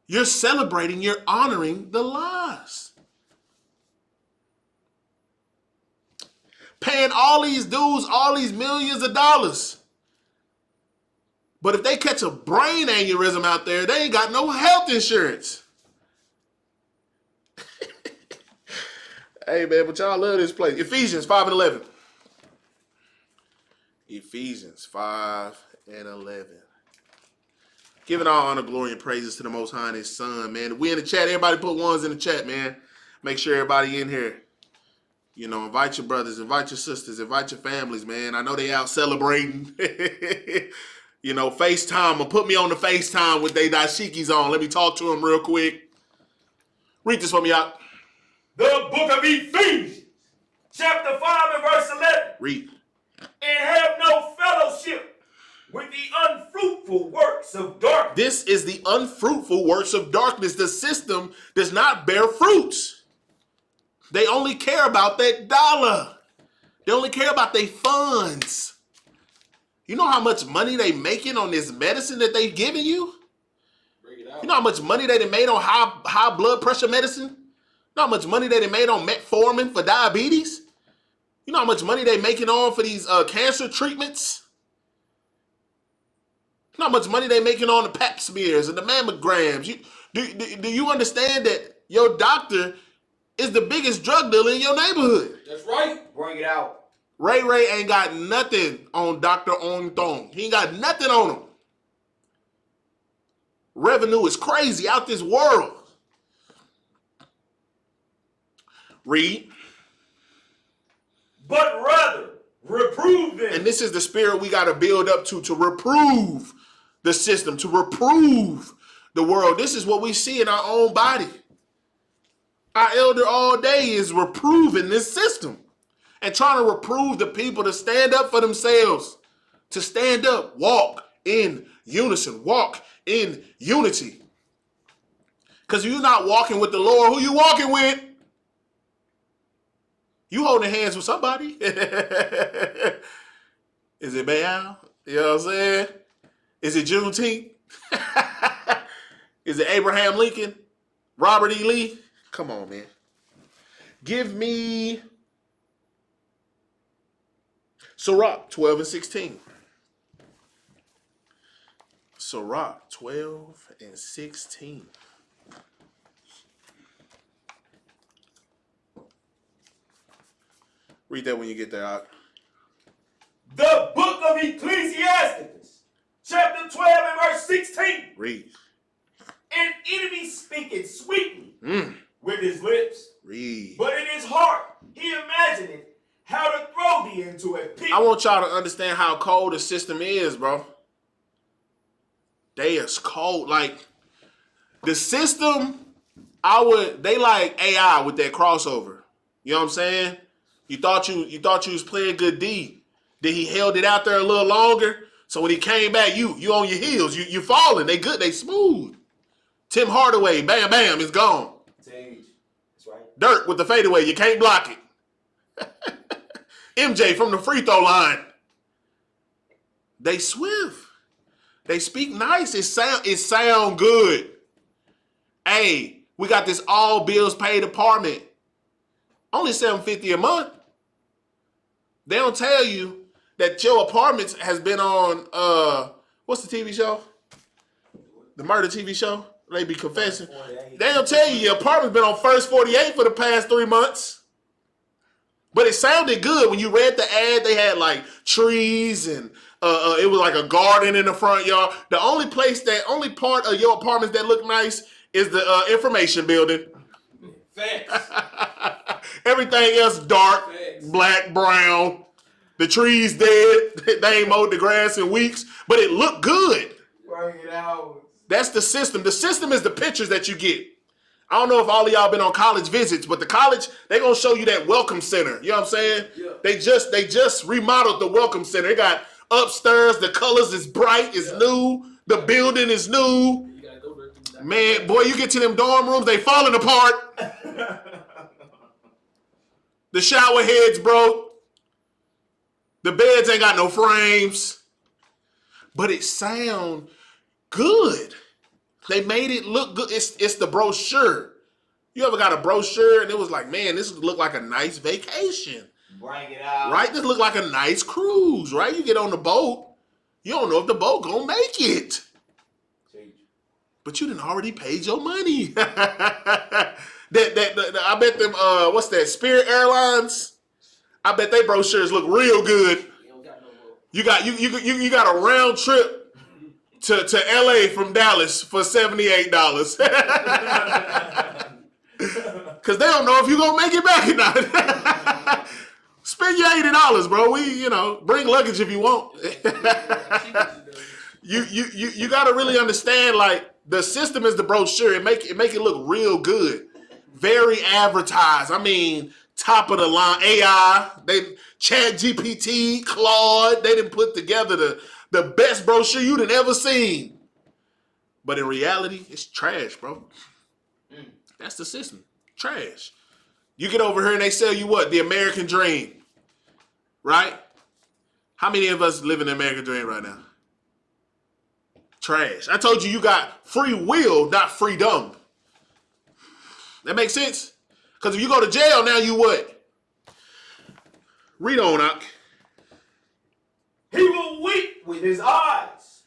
You're celebrating. You're honoring the lies. Paying all these dudes all these millions of dollars. But if they catch a brain aneurysm out there, they ain't got no health insurance. Hey, man, but y'all love this place. Ephesians 5 and 11. Ephesians 5 and 11. Giving all honor, glory, and praises to the Most High and His Son, man. We in the chat. Everybody put ones in the chat, man. Make sure everybody in here. You know, invite your brothers, invite your sisters, invite your families, man. I know they out celebrating. You know, FaceTime them. Put me on the FaceTime with they dashikis on. Let me talk to them real quick. Read this for me out. The book of Ephesians, chapter 5 and verse 11. Read. And have no fellowship with the unfruitful works of darkness. This is the unfruitful works of darkness. The system does not bear fruits. They only care about that dollar. They only care about their funds. You know how much money they making on this medicine that they giving you? Bring it out. You know how much money they made on high blood pressure medicine? You know how much money they made on metformin for diabetes? You know how much money they making on for these cancer treatments? You know how much money they making on the pap smears and the mammograms? Do you understand that your doctor is the biggest drug dealer in your neighborhood? That's right. Bring it out. Ray ain't got nothing on Dr. Ong Thong. He ain't got nothing on him. Revenue is crazy out this world. Read. But rather, reprove them. And this is the spirit we got to build up to reprove the system, to reprove the world. This is what we see in our own body. Our elder all day is reproving this system and trying to reprove the people to stand up for themselves, to stand up, walk in unison, walk in unity. Because you're not walking with the Lord. Who you walking with? You holding hands with somebody. Is it Baal? You know what I'm saying? Is it Juneteenth? Is it Abraham Lincoln? Robert E. Lee? Come on, man. Give me Sirach 12 and 16. Sirach 12 and 16. Read that when you get there, Out. The book of Ecclesiasticus, chapter 12 and verse 16. Read. An enemy speaketh sweetly with his lips. Read. But in his heart he imagineth how to throw thee into a pit. I want y'all to understand how cold the system is, bro. They is cold. Like, the system, they like AI with that crossover. You know what I'm saying? You thought you was playing good D. Then he held it out there a little longer. So when he came back, you on your heels. You falling. They good. They smooth. Tim Hardaway, bam, bam, it's gone. Sage. That's right. Dirk with the fadeaway. You can't block it. MJ from the free throw line. They swift. They speak nice. It sound good. Hey, we got this all bills paid apartment. Only $750 a month. They don't tell you that your apartment has been on What's the TV show? The murder TV show? They be confessing. They'll tell you your apartment's been on First 48 for the past 3 months. But it sounded good when you read the ad. They had like trees and it was like a garden in the front yard. The only part of your apartments that look nice is the information building. Facts. Everything else dark, black, brown. The trees dead. They ain't mowed the grass in weeks, but it looked good. Bring it out. That's the system. The system is the pictures that you get. I don't know if all of y'all been on college visits, but the college, they gonna show you that welcome center. You know what I'm saying? Yeah. They just remodeled the welcome center. They got upstairs, the colors is bright, it's new, the building is new. Man, boy, you get to them dorm rooms, they falling apart. The shower heads broke. The beds ain't got no frames. But it sound good. They made it look good. It's the brochure. You ever got a brochure and it was like, man, this look like a nice vacation. Bring it out. Right? This look like a nice cruise, right? You get on the boat. You don't know if the boat gonna make it. But you done already paid your money. I bet them, what's that, Spirit Airlines? I bet they brochures look real good. You got a round trip to LA from Dallas for $78. Cause they don't know if you're gonna make it back or not. Spend your $80, bro. Bring luggage if you want. You gotta really understand, like, the system is the brochure. It make it look real good. Very advertised. I mean, top of the line AI. They Chat GPT, Claude. They didn't put together the best brochure you'd have ever seen. But in reality, it's trash, bro. That's the system. Trash. You get over here and they sell you what? The American dream. Right? How many of us live in the American dream right now? Trash. I told you got free will, not freedom. That makes sense? Because if you go to jail now, you what? Read on, Ak. He will weep with his eyes.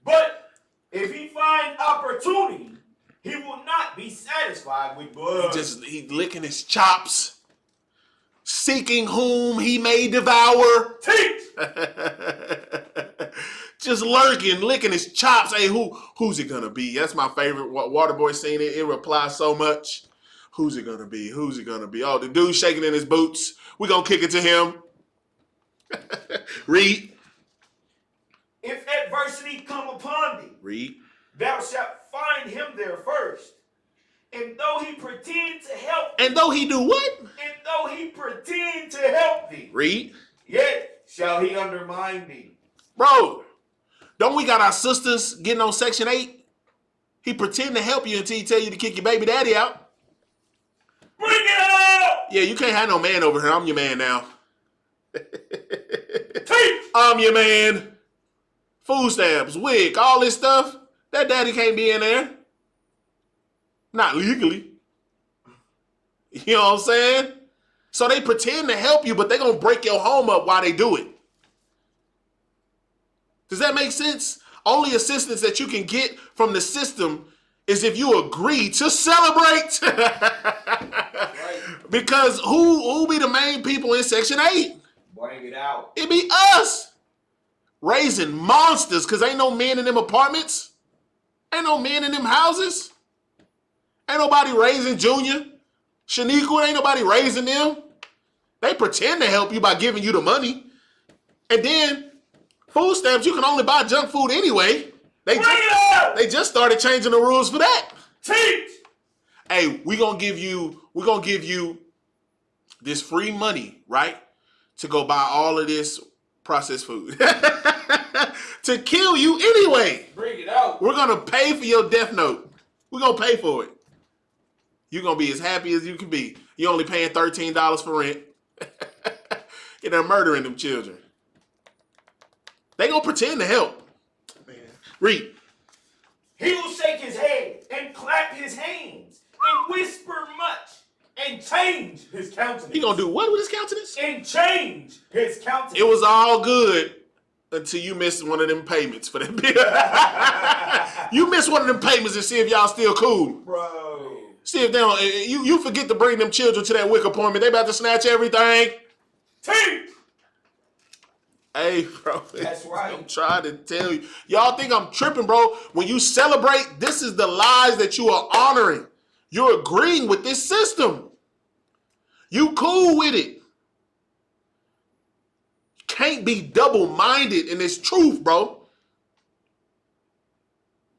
But if he find opportunity, he will not be satisfied with blood. He licking his chops, seeking whom he may devour. Teach! Just lurking, licking his chops. Hey, who's it gonna be? That's my favorite Waterboy scene. It replies so much. Who's it gonna be? Who's it gonna be? Oh, the dude shaking in his boots. We gonna kick it to him. Read. If adversity come upon thee, Read. Thou shalt find him there first. And though he pretend to help thee. And though he do what? And though he pretend to help thee. Read. Yet shall he undermine thee. Bro, don't we got our sisters getting on Section 8? He pretend to help you until he tell you to kick your baby daddy out. Bring it out! Yeah, you can't have no man over here. I'm your man now. I'm your man. Food stamps, wig, all this stuff. That daddy can't be in there. Not legally. You know what I'm saying? So they pretend to help you, but they're going to break your home up while they do it. Does that make sense? Only assistance that you can get from the system is if you agree to celebrate. Right. Because who be the main people in Section 8? Bring it out. It be us. Raising monsters, because ain't no men in them apartments. Ain't no men in them houses. Ain't nobody raising Junior. Shaniqua, ain't nobody raising them. They pretend to help you by giving you the money. And then, food stamps, you can only buy junk food anyway. They just started changing the rules for that. Teach! Hey, we're gonna give you this free money, right? To go buy all of this processed food. To kill you anyway. Bring it out. We're gonna pay for your death note. We're gonna pay for it. You're gonna be as happy as you can be. You're only paying $13 for rent. And they're murdering them children. They gonna pretend to help. Man. Read. He will shake his head and clap his hands and whisper much and change his countenance. He gonna do what with his countenance? And change his countenance. It was all good until you miss one of them payments for that bill. You miss one of them payments and see if y'all still cool. Bro. See if they don't. You forget to bring them children to that WIC appointment. They about to snatch everything. Teeth. Hey, bro. That's right. I'm trying to tell you. Y'all think I'm tripping, bro. When you celebrate, this is the lies that you are honoring. You're agreeing with this system. You cool with it. Can't be double-minded in this truth, bro.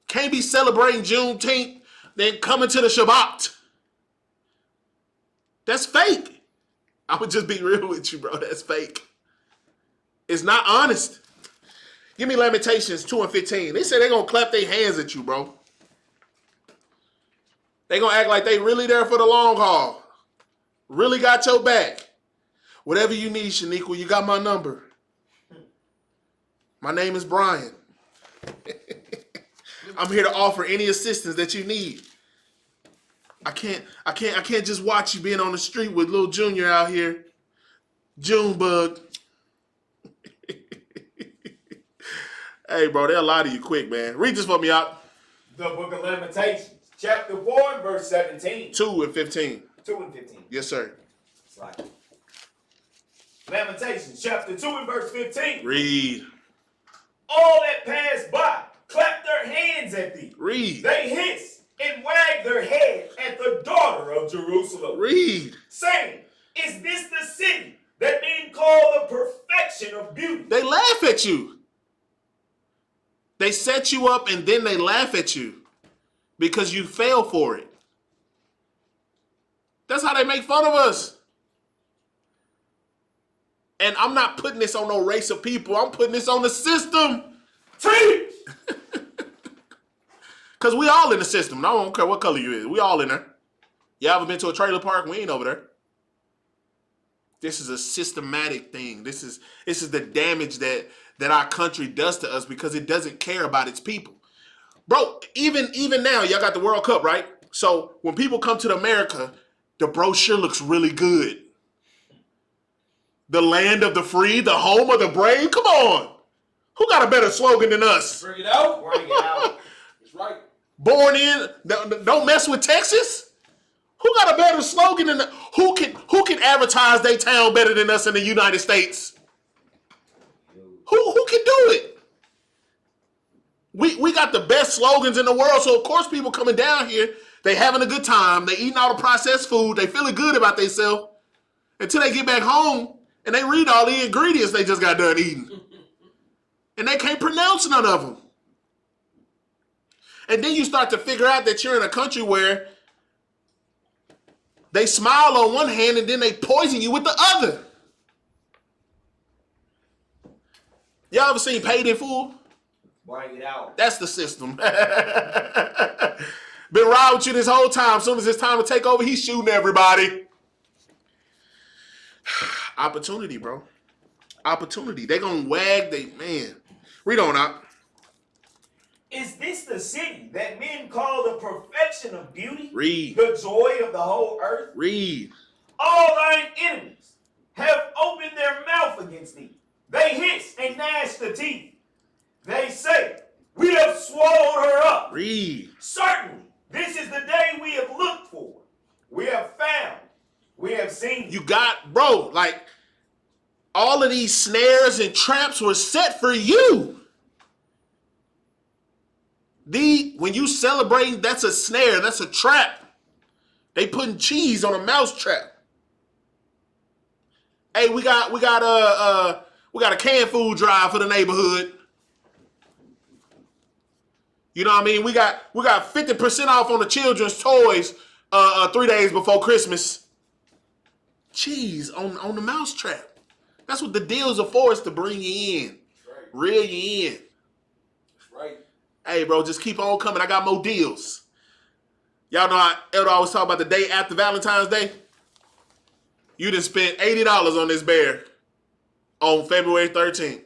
Can't be celebrating Juneteenth, then coming to the Shabbat. That's fake. I would just be real with you, bro. That's fake. It's not honest. Give me Lamentations 2:15. They say they're going to clap their hands at you, bro. They're going to act like they really there for the long haul. Really got your back. Whatever you need, Shaniqua, you got my number. My name is Brian. I'm here to offer any assistance that you need. I can't just watch you being on the street with little Junior out here. Junebug. Hey, bro, they'll lie to you quick, man. Read this for me out. The book of Lamentations, chapter 4 and verse 17. 2 and 15. 2 and 15. Yes, sir. It's like Lamentations, chapter 2 and verse 15. Read. All that pass by clap their hands at thee. Read. They hiss and wag their head at the daughter of Jerusalem. Read. Saying, is this the city that men call the perfection of beauty? They laugh at you. They set you up and then they laugh at you because you fell for it. That's how they make fun of us. And I'm not putting this on no race of people. I'm putting this on the system. Teach! Because we all in the system. I don't care what color you is. We all in there. You ever been to a trailer park? We ain't over there. This is a systematic thing. This is the damage that our country does to us because it doesn't care about its people. Bro, even now, y'all got the World Cup, right? So when people come to America, the brochure looks really good. The land of the free, the home of the brave. Come on. Who got a better slogan than us? Bring it out. Bring it out. That's right. Born in, don't mess with Texas? Who got a better slogan than who can advertise their town better than us in the United States? Who can do it? We got the best slogans in the world, so of course people coming down here, they having a good time, they eating all the processed food, they feeling good about themselves until they get back home and they read all the ingredients they just got done eating. And they can't pronounce none of them. And then you start to figure out that you're in a country where they smile on one hand and then they poison you with the other. Y'all ever seen Paid in Full? Bring it out. That's the system. Been riding with you this whole time. As soon as it's time to take over, he's shooting everybody. Opportunity, bro. Opportunity. They gonna wag man. Read on out. Is this the city that men call the perfection of beauty? Read. The joy of the whole earth? Read. All thine enemies have opened their mouth against thee. They hiss and gnash the teeth. They say, we have swallowed her up. Read. Certainly, this is the day we have looked for. We have found. We have seen. You got, bro, like, all of these snares and traps were set for you. When you celebrating, that's a snare, that's a trap. They putting cheese on a mouse trap. Hey, we got a canned food drive for the neighborhood. You know what I mean? We got 50% off on the children's toys 3 days before Christmas. Cheese on the mouse trap. That's what the deals are for, is to bring you in. That's right. Reel you in. That's right. Hey, bro, just keep on coming. I got more deals. Y'all know how Elder always talk about the day after Valentine's Day? You done spent $80 on this bear on February 13th.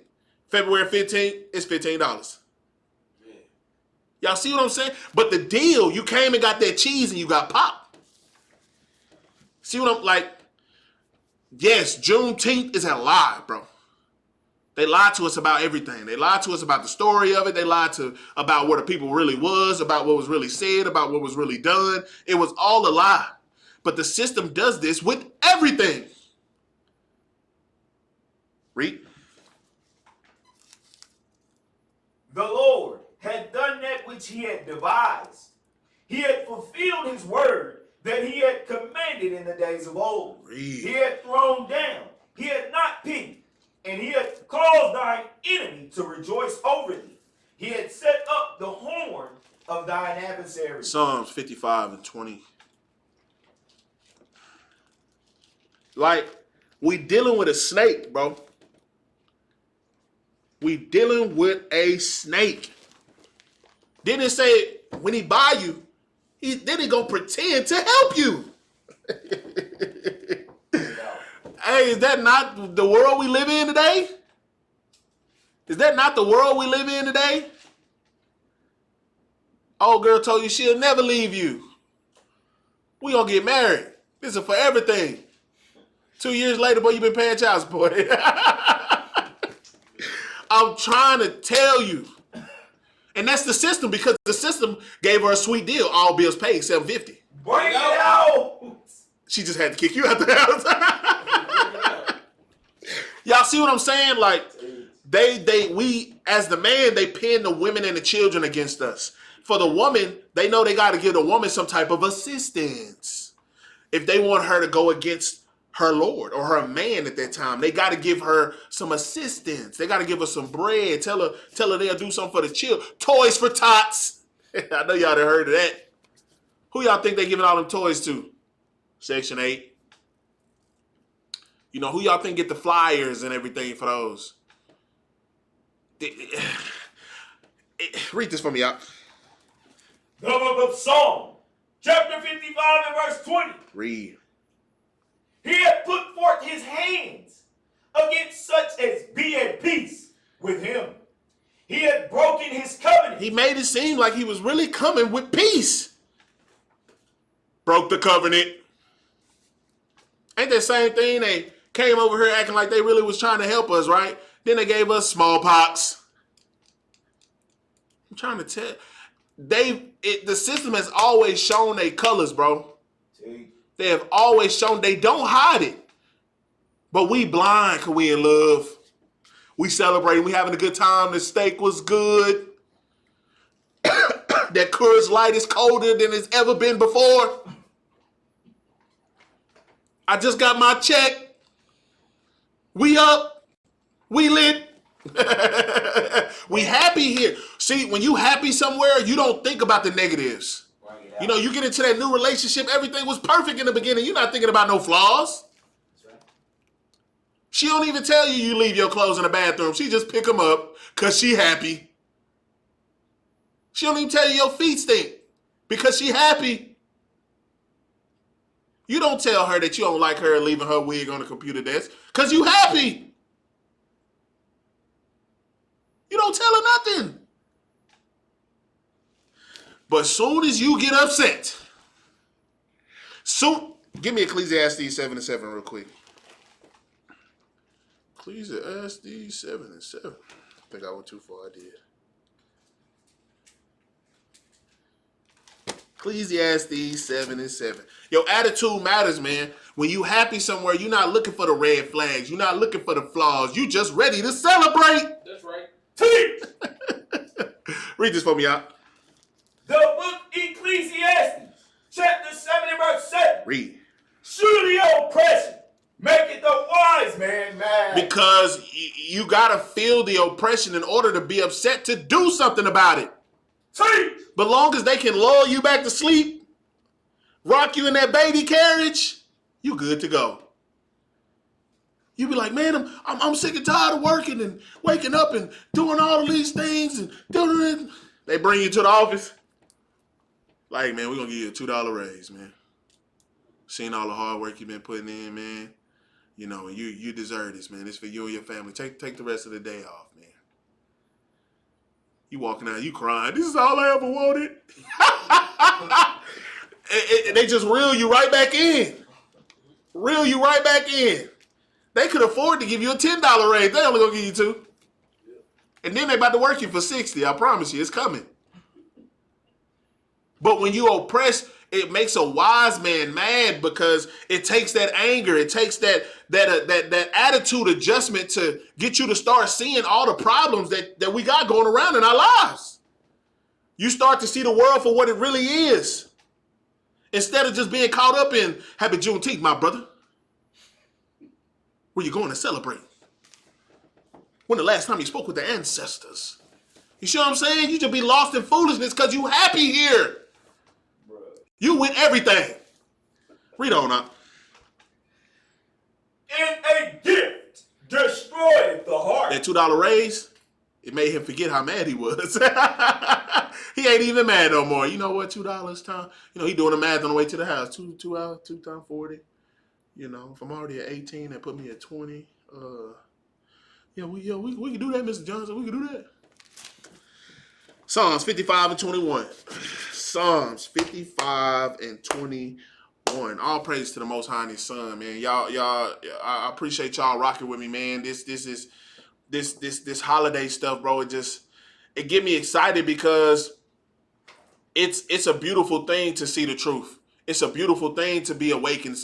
February 15th, it's $15. Man. Y'all see what I'm saying? But the deal, you came and got that cheese and you got popped. See what I'm like? Yes, Juneteenth is a lie, bro. They lied to us about everything. They lied to us about the story of it. They lied about where the people really was, about what was really said, about what was really done. It was all a lie. But the system does this with everything. Read. The Lord had done that which he had devised. He had fulfilled his word that he had commanded in the days of old. Read. He had thrown down. He had not pitied. And he had caused thine enemy to rejoice over thee. He had set up the horn of thine adversary. Psalms 55 and 20. Like, we dealing with a snake, bro. We dealing with a snake. Then it say, when he buy you, then he gonna pretend to help you. Hey, is that not the world we live in today? Is that not the world we live in today? Old girl told you she'll never leave you. We gonna get married. This is for everything. 2 years later, boy, you been paying child support. I'm trying to tell you. And that's the system, because the system gave her a sweet deal. All bills paid, $750. Bring it out. She just had to kick you out the house. Y'all see what I'm saying? Like, we as the man, they pin the women and the children against us. For the woman, they know they got to give the woman some type of assistance. If they want her to go against her Lord or her man at that time, they got to give her some assistance. They got to give her some bread. Tell her they'll do something for the children. Toys for tots. I know y'all done heard of that. Who y'all think they giving all them toys to? Section 8. You know, who y'all think get the flyers and everything for those? Read this for me, y'all. The book of Psalm, chapter 55 and verse 20. Read. He had put forth his hands against such as be at peace with him. He had broken his covenant. He made it seem like he was really coming with peace. Broke the covenant. Ain't that same thing? They came over here acting like they really was trying to help us, right? Then they gave us smallpox. I'm trying to tell. The system has always shown their colors, bro. They have always shown, they don't hide it. But we blind because we in love. We celebrating. We having a good time. The steak was good. That Coors Light is colder than it's ever been before. I just got my check. We up. We lit. We happy here. See, when you happy somewhere, you don't think about the negatives. You know, you get into that new relationship, everything was perfect in the beginning. You're not thinking about no flaws. That's right. She don't even tell you leave your clothes in the bathroom. She just pick them up because she happy. She don't even tell you your feet stink because she happy. You don't tell her that you don't like her leaving her wig on the computer desk because you happy. You don't tell her nothing. But soon as you get upset, give me Ecclesiastes 7 and 7 real quick. Ecclesiastes 7 and 7. I think I went too far, I did. Ecclesiastes 7 and 7. Your attitude matters, man. When you happy somewhere, you're not looking for the red flags. You're not looking for the flaws. You just ready to celebrate. That's right. Read this for me, out. The book Ecclesiastes, chapter 7 and verse 7. Read. Surely oppression maketh the wise man mad. Because you got to feel the oppression in order to be upset to do something about it. But long as they can lull you back to sleep, rock you in that baby carriage, you good to go. You be like, man, I'm sick and tired of working and waking up and doing all of these things and doing it. They bring you to the office. Like, man, we're going to give you a $2 raise, man. Seeing all the hard work you've been putting in, man. You know, you deserve this, man. It's for you and your family. Take the rest of the day off, man. You walking out, you crying. This is all I ever wanted. They just reel you right back in. Reel you right back in. They could afford to give you a $10 raise. They only gonna give you 2. And then they about to work you for 60. I promise you, it's coming. But when you oppress, it makes a wise man mad because it takes that anger, it takes that attitude adjustment to get you to start seeing all the problems that we got going around in our lives. You start to see the world for what it really is. Instead of just being caught up in Happy Juneteenth, my brother. Where you going to celebrate? When the last time you spoke with the ancestors? You see what I'm saying? You just be lost in foolishness because you happy here. Bruh. You win everything. Read on up. And a gift destroyed the heart. That $2 raise, it made him forget how mad he was. He ain't even mad no more. You know what? $2 time. You know, he doing the math on the way to the house. 2 hours, 2 times 40. You know, if I'm already at 18, that put me at 20. We can do that, Mr. Johnson. We can do that. Psalms 55 and 21. Psalms 55 and 21. All praise to the Most High and His Son, man. Y'all, I appreciate y'all rocking with me, man. This holiday stuff, bro. It get me excited because it's a beautiful thing to see the truth. It's a beautiful thing to be awakened.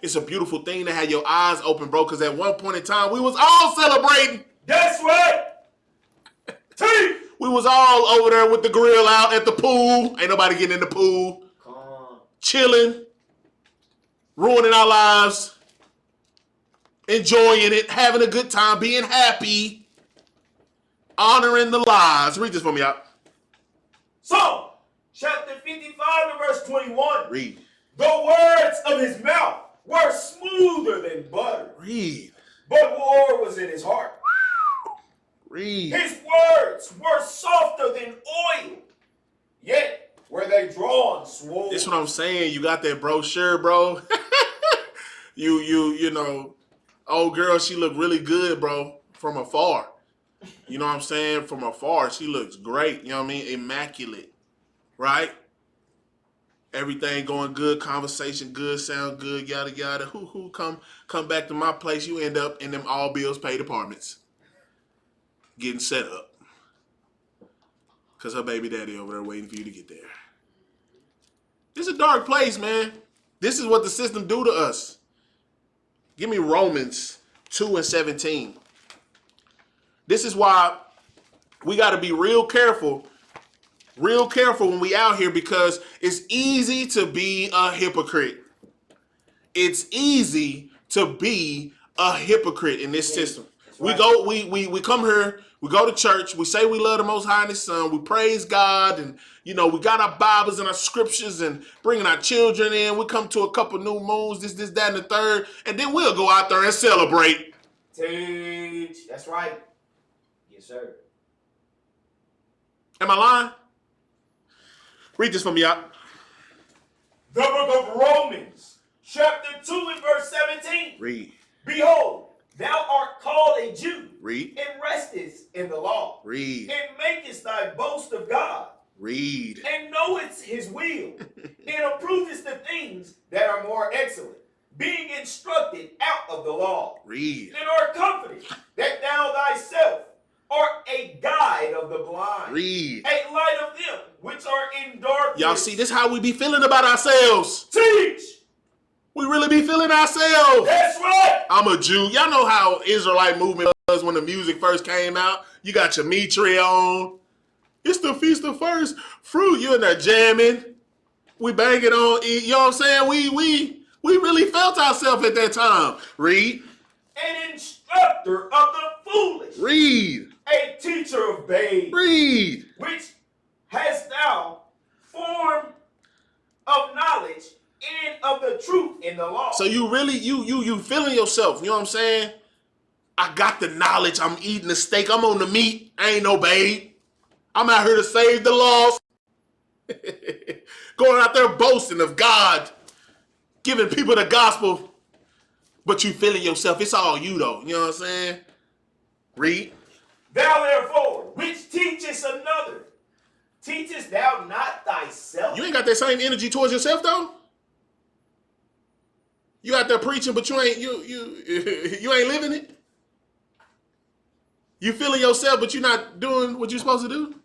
It's a beautiful thing to have your eyes open, bro. Because at one point in time, we was all celebrating. That's right. We was all over there with the grill out at the pool. Ain't nobody getting in the pool. Chilling. Ruining our lives. Enjoying it. Having a good time. Being happy. Honoring the lives. Read this for me out. Psalm chapter 55 and verse 21. Read. The words of his mouth were smoother than butter. Read. But war was in his heart. Read. His words were softer than oil, yet were they drawn swole. This what I'm saying. You got that brochure, bro. you know, old girl, she look really good, bro, from afar. You know what I'm saying? From afar, she looks great. You know what I mean? Immaculate, right? Everything going good, conversation good, sound good, yada yada. Who come back to my place? You end up in them all bills paid apartments, getting set up, cause her baby daddy over there waiting for you to get there. This is a dark place, man. This is what the system do to us. Give me Romans 2 and 17. This is why we got to be real careful when we out here, because it's easy to be a hypocrite. It's easy to be a hypocrite in this system. Right. We come here, we go to church, we say we love the Most High and His Son, we praise God, and you know, we got our Bibles and our scriptures and bringing our children in. We come to a couple new moons, this, that, and the third, and then we'll go out there and celebrate. Teach. That's right. Yes, sir. Am I lying? Read this for me out. The book of Romans, chapter 2 and verse 17. Read. Behold, thou art called a Jew. Read. And restest in the law. Read. And makest thy boast of God. Read. And knowest his will. And approvest the things that are more excellent, being instructed out of the law. Read. And art comforted that thou thyself art a guide of the blind. Read. A light of them which are in darkness. Y'all see, this how we be feeling about ourselves. Teach. We really be feeling ourselves. That's right. I'm a Jew. Y'all know how Israelite movement was when the music first came out. You got your meat tray on. It's the feast of first fruit. You in there jamming. We banging on. You know what I'm saying? We really felt ourselves at that time. Read. An instructor of the foolish. Read. A teacher of babes. Read. Which hast thou form of knowledge and of the truth in the law. So you really, you feeling yourself. You know what I'm saying? I got the knowledge. I'm eating the steak. I'm on the meat. I ain't no babe. I'm out here to save the lost. Going out there boasting of God, giving people the gospel, but you feeling yourself. It's all you though. You know what I'm saying? Read. Thou therefore, which teachest another, teachest thou not thyself? You ain't got that same energy towards yourself though? You out there preaching, but you ain't you ain't living it. You feeling yourself, but you're not doing what you're supposed to do.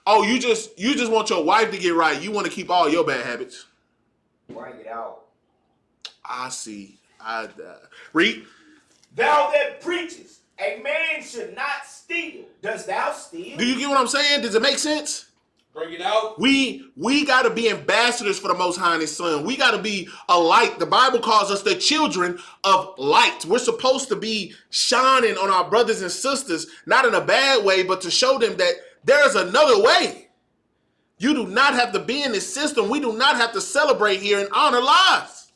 Oh, you just want your wife to get right. You want to keep all your bad habits. Bring it out. I see. Read. Thou that preachest, a man should not steal. Dost thou steal? Do you get what I'm saying? Does it make sense? Bring it out. We got to be ambassadors for the Most High and His Son. We got to be a light. The Bible calls us the children of light. We're supposed to be shining on our brothers and sisters, not in a bad way, but to show them that there's another way. You do not have to be in this system. We do not have to celebrate here and honor lives.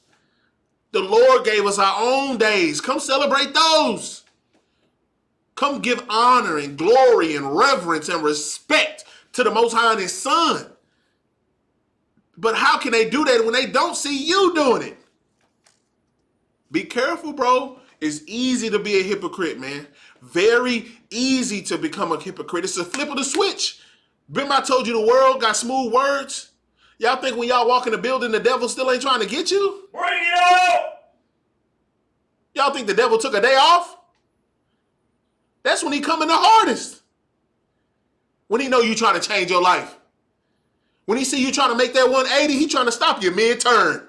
The Lord gave us our own days. Come celebrate those. Come give honor and glory and reverence and respect to the Most High and His Son. But how can they do that when they don't see you doing it? Be careful, bro. It's easy to be a hypocrite, man. Very easy to become a hypocrite. It's a flip of the switch. Remember I told you the world got smooth words? Y'all think when y'all walk in the building, the devil still ain't trying to get you? Bring it out! Y'all think the devil took a day off? That's when he coming the hardest. When he know you trying to change your life. When he see you trying to make that 180, he trying to stop you mid-turn.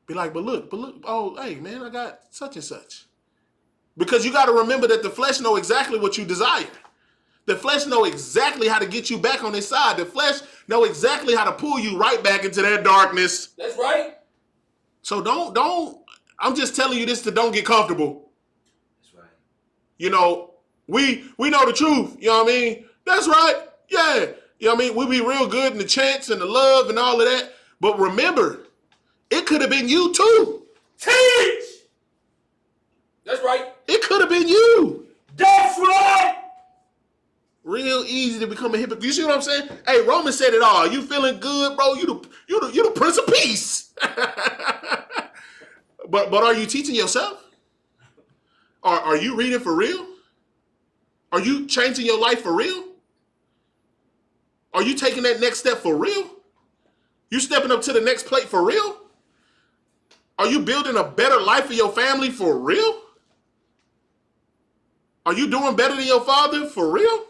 Be like, but look, oh, hey, man, I got such and such. Because you got to remember that the flesh know exactly what you desire. The flesh know exactly how to get you back on its side. The flesh know exactly how to pull you right back into that darkness. That's right. So don't, I'm just telling you this to don't get comfortable. That's right. You know, we know the truth. You know what I mean? That's right. Yeah. You know what I mean? We be real good in the chants and the love and all of that. But remember, it could have been you too. Teach! That's right. It could have been you. That's right! Real easy to become a hypocrite. You see what I'm saying? Hey, Roman said it all. You feeling good, bro? You the Prince of Peace. But are you teaching yourself? Are you reading for real? Are you changing your life for real? Are you taking that next step for real? You stepping up to the next plate for real? Are you building a better life for your family for real? Are you doing better than your father for real?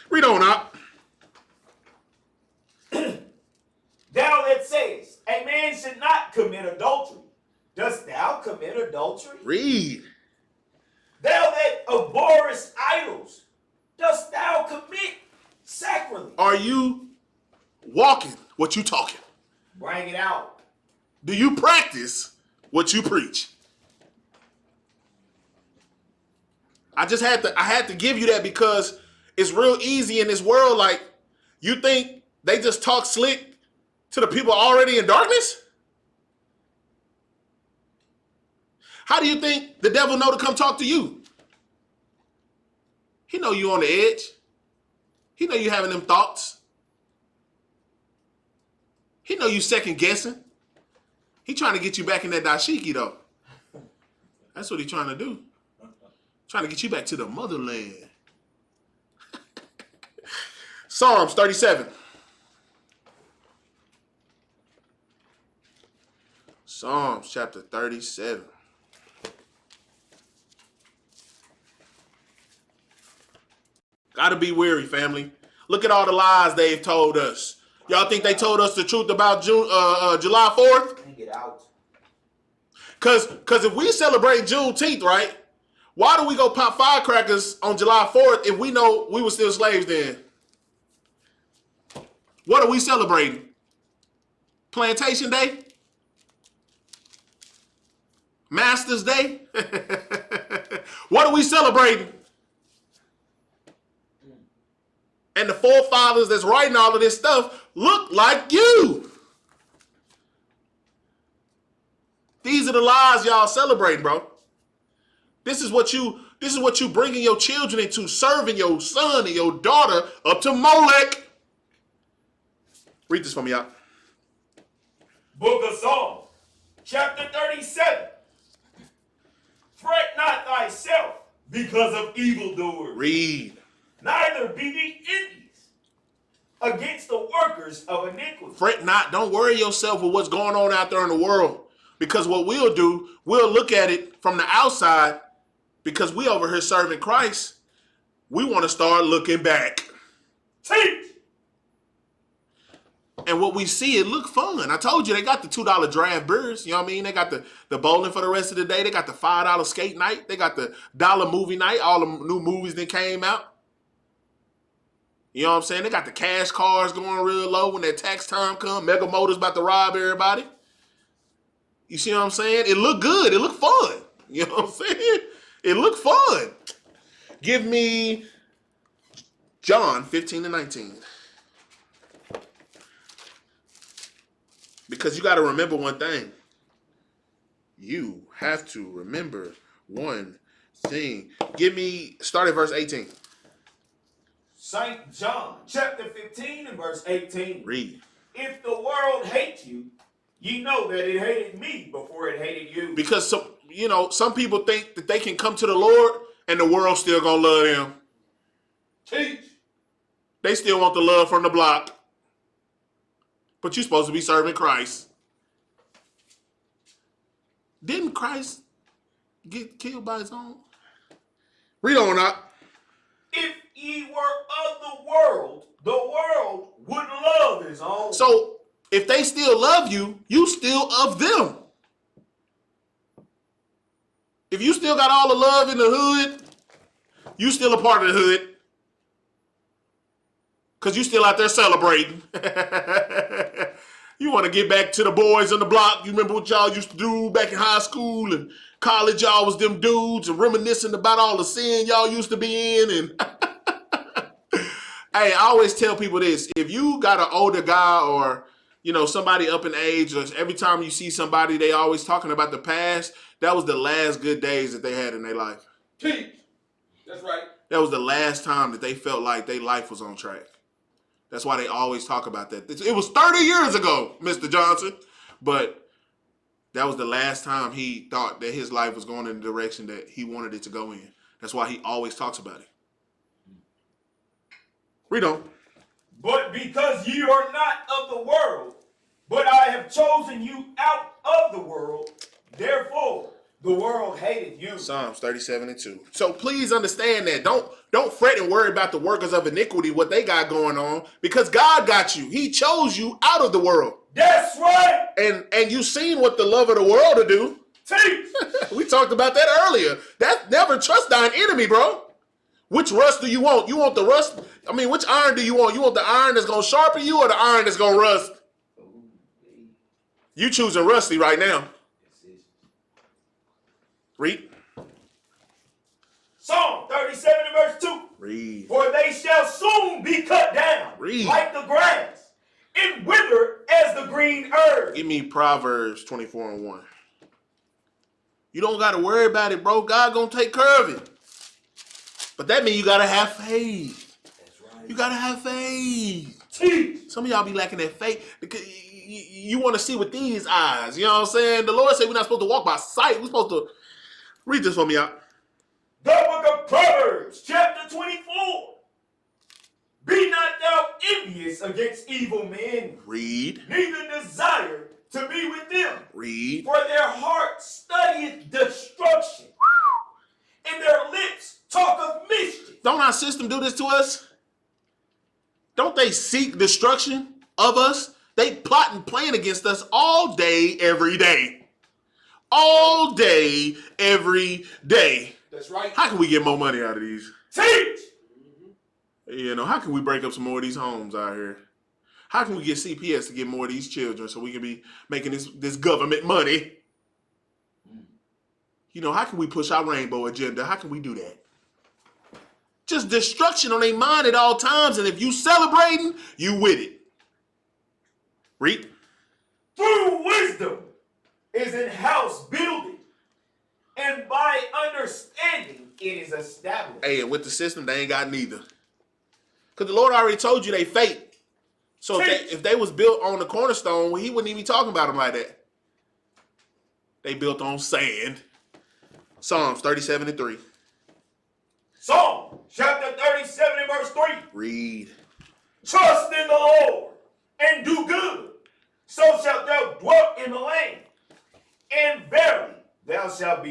Read on up. Thou that sayest, a man should not commit adultery. Dost thou commit adultery? Read. Thou that abhorrest idols, dost thou commit sacrilege? Are you walking what you talking? Bring it out. Do you practice what you preach? I had to give you that because it's real easy in this world. Like, you think they just talk slick to the people already in darkness? How do you think the devil know to come talk to you? He know you on the edge. He know you having them thoughts. He know you second guessing. He trying to get you back in that dashiki though. That's what he trying to do. Trying to get you back to the motherland. Psalms 37. Psalms chapter 37. Gotta be weary, family. Look at all the lies they've told us. Y'all think they told us the truth about July 4th? Bring it out. Cause if we celebrate Juneteenth, right? Why do we go pop firecrackers on July 4th if we know we were still slaves then? What are we celebrating? Plantation Day? Masters Day? What are we celebrating? And the forefathers that's writing all of this stuff look like you. These are the lies y'all celebrating, bro. This is what you bringing your children into, serving your son and your daughter up to Molech. Read this for me out. Book of Psalms, chapter 37. Fret not thyself because of evildoers. Read. Neither be ye envious against the workers of iniquity. Fret not. Don't worry yourself with what's going on out there in the world. Because what we'll do, we'll look at it from the outside because we over here serving Christ. We want to start looking back. Teach. And what we see, it look fun. I told you they got the $2 draft beers. You know what I mean? They got the bowling for the rest of the day. They got the $5 skate night. They got the $1 movie night. All the new movies that came out. You know what I'm saying? They got the cash cars going real low when that tax time come. Mega Motors about to rob everybody. You see what I'm saying? It look good. It look fun. You know what I'm saying? It look fun. Give me John 15-19. Because you got to remember one thing. You have to remember one thing. Start at verse 18. St. John, chapter 15 and verse 18. Read. If the world hates you, ye know that it hated me before it hated you. Because some people think that they can come to the Lord and the world still gonna love them. Teach. They still want the love from the block. But you're supposed to be serving Christ. Didn't Christ get killed by his own? Read on up. If ye were of the world would love his own. So if they still love you, you still of them. If you still got all the love in the hood, you still a part of the hood. Because you still out there celebrating. You want to get back to the boys on the block. You remember what y'all used to do back in high school and college? Y'all was them dudes and reminiscing about all the sin y'all used to be in. And hey, I always tell people this. If you got an older guy or, somebody up in age, or every time you see somebody, they always talking about the past. That was the last good days that they had in their life. Teach. That's right. That was the last time that they felt like their life was on track. That's why they always talk about that. It was 30 years ago, Mr. Johnson. But that was the last time he thought that his life was going in the direction that he wanted it to go in. That's why he always talks about it. Read on. But because ye are not of the world, but I have chosen you out of the world, therefore the world hated you. Psalms 37:2. So please understand that. Don't fret and worry about the workers of iniquity, what they got going on, because God got you. He chose you out of the world. That's right. And you seen what the love of the world will do. Teach. We talked about that earlier. That never trust thine enemy, bro. Which rust do you want? You want the rust? Which iron do you want? You want the iron that's going to sharpen you or the iron that's going to rust? You choosing rusty right now. Read. Psalm 37 and verse 2. Read. For they shall soon be cut down. Read. Like the grass, and wither as the green herb. Give me Proverbs 24:1. You don't got to worry about it, bro. God going to take care of it. But that means you got to have faith. That's right. You got to have faith. Teach. Some of y'all be lacking that faith because you want to see with these eyes. You know what I'm saying? The Lord said we're not supposed to walk by sight. We're supposed to read this for me out. The book of Proverbs, chapter 24. Be not thou envious against evil men. Read. Neither desire to be with them. Read. For their heart studieth destruction, and their lips talk of mischief. Don't our system do this to us? Don't they seek destruction of us? They plot and plan against us all day, every day. All day, every day. That's right. How can we get more money out of these? Teach. How can we break up some more of these homes out here? How can we get CPS to get more of these children so we can be making this government money? How can we push our rainbow agenda? How can we do that? Just destruction on their mind at all times, and if you celebrating, you with it. Read. Through wisdom is in house building, and by understanding it is established. Hey, and with the system, they ain't got neither. Because the Lord already told you they fake. So if they was built on the cornerstone, he wouldn't even be talking about them like that. They built on sand. Psalms 37:3. Psalm chapter 37 and verse 3. Read. Trust in the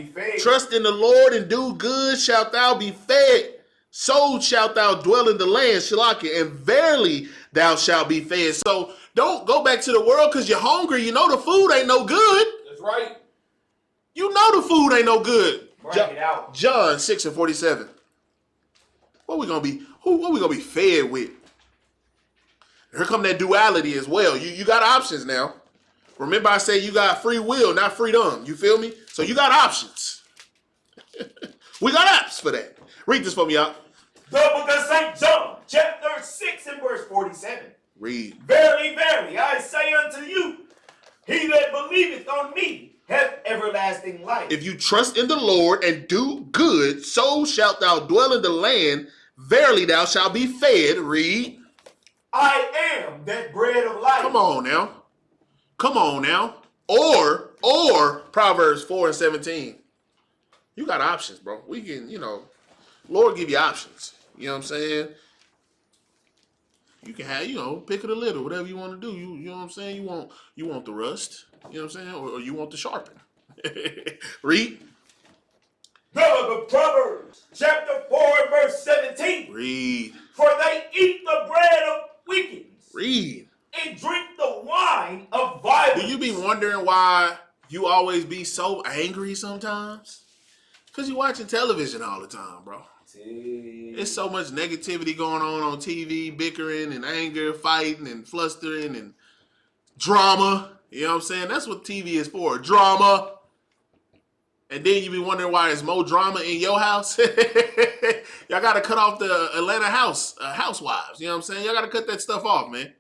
be fed. Trust in the Lord and do good, shalt thou be fed. So shalt thou dwell in the land, Shalakia, and verily thou shalt be fed. So don't go back to the world because you're hungry. You know the food ain't no good. That's right. You know the food ain't no good. Bring it out. John 6:47. What we gonna be? What we gonna be fed with? Here come that duality as well. You got options now. Remember I said you got free will, not freedom. You feel me? So you got options. We got apps for that. Read this for me, y'all. The book of St. John, chapter 6 and verse 47. Read. Verily, verily, I say unto you, he that believeth on me hath everlasting life. If you trust in the Lord and do good, so shalt thou dwell in the land. Verily thou shalt be fed. Read. I am that bread of life. Come on now. Come on now. Or Proverbs 4:17. You got options, bro. We can, Lord give you options. You know what I'm saying? You can have, pick of the litter, whatever you want to do. You know what I'm saying? You want the rust. You know what I'm saying? Or you want the sharpen. Read. The book of Proverbs, chapter 4 and verse 17. Read. For they eat the bread of wickedness. Read. And drink the wine of violence. Do you be wondering why you always be so angry sometimes? Because you're watching television all the time, bro. There's so much negativity going on TV, bickering and anger, fighting and flustering and drama. You know what I'm saying? That's what TV is for, drama. And then you be wondering why there's more drama in your house. Y'all got to cut off the Atlanta housewives. You know what I'm saying? Y'all got to cut that stuff off, man.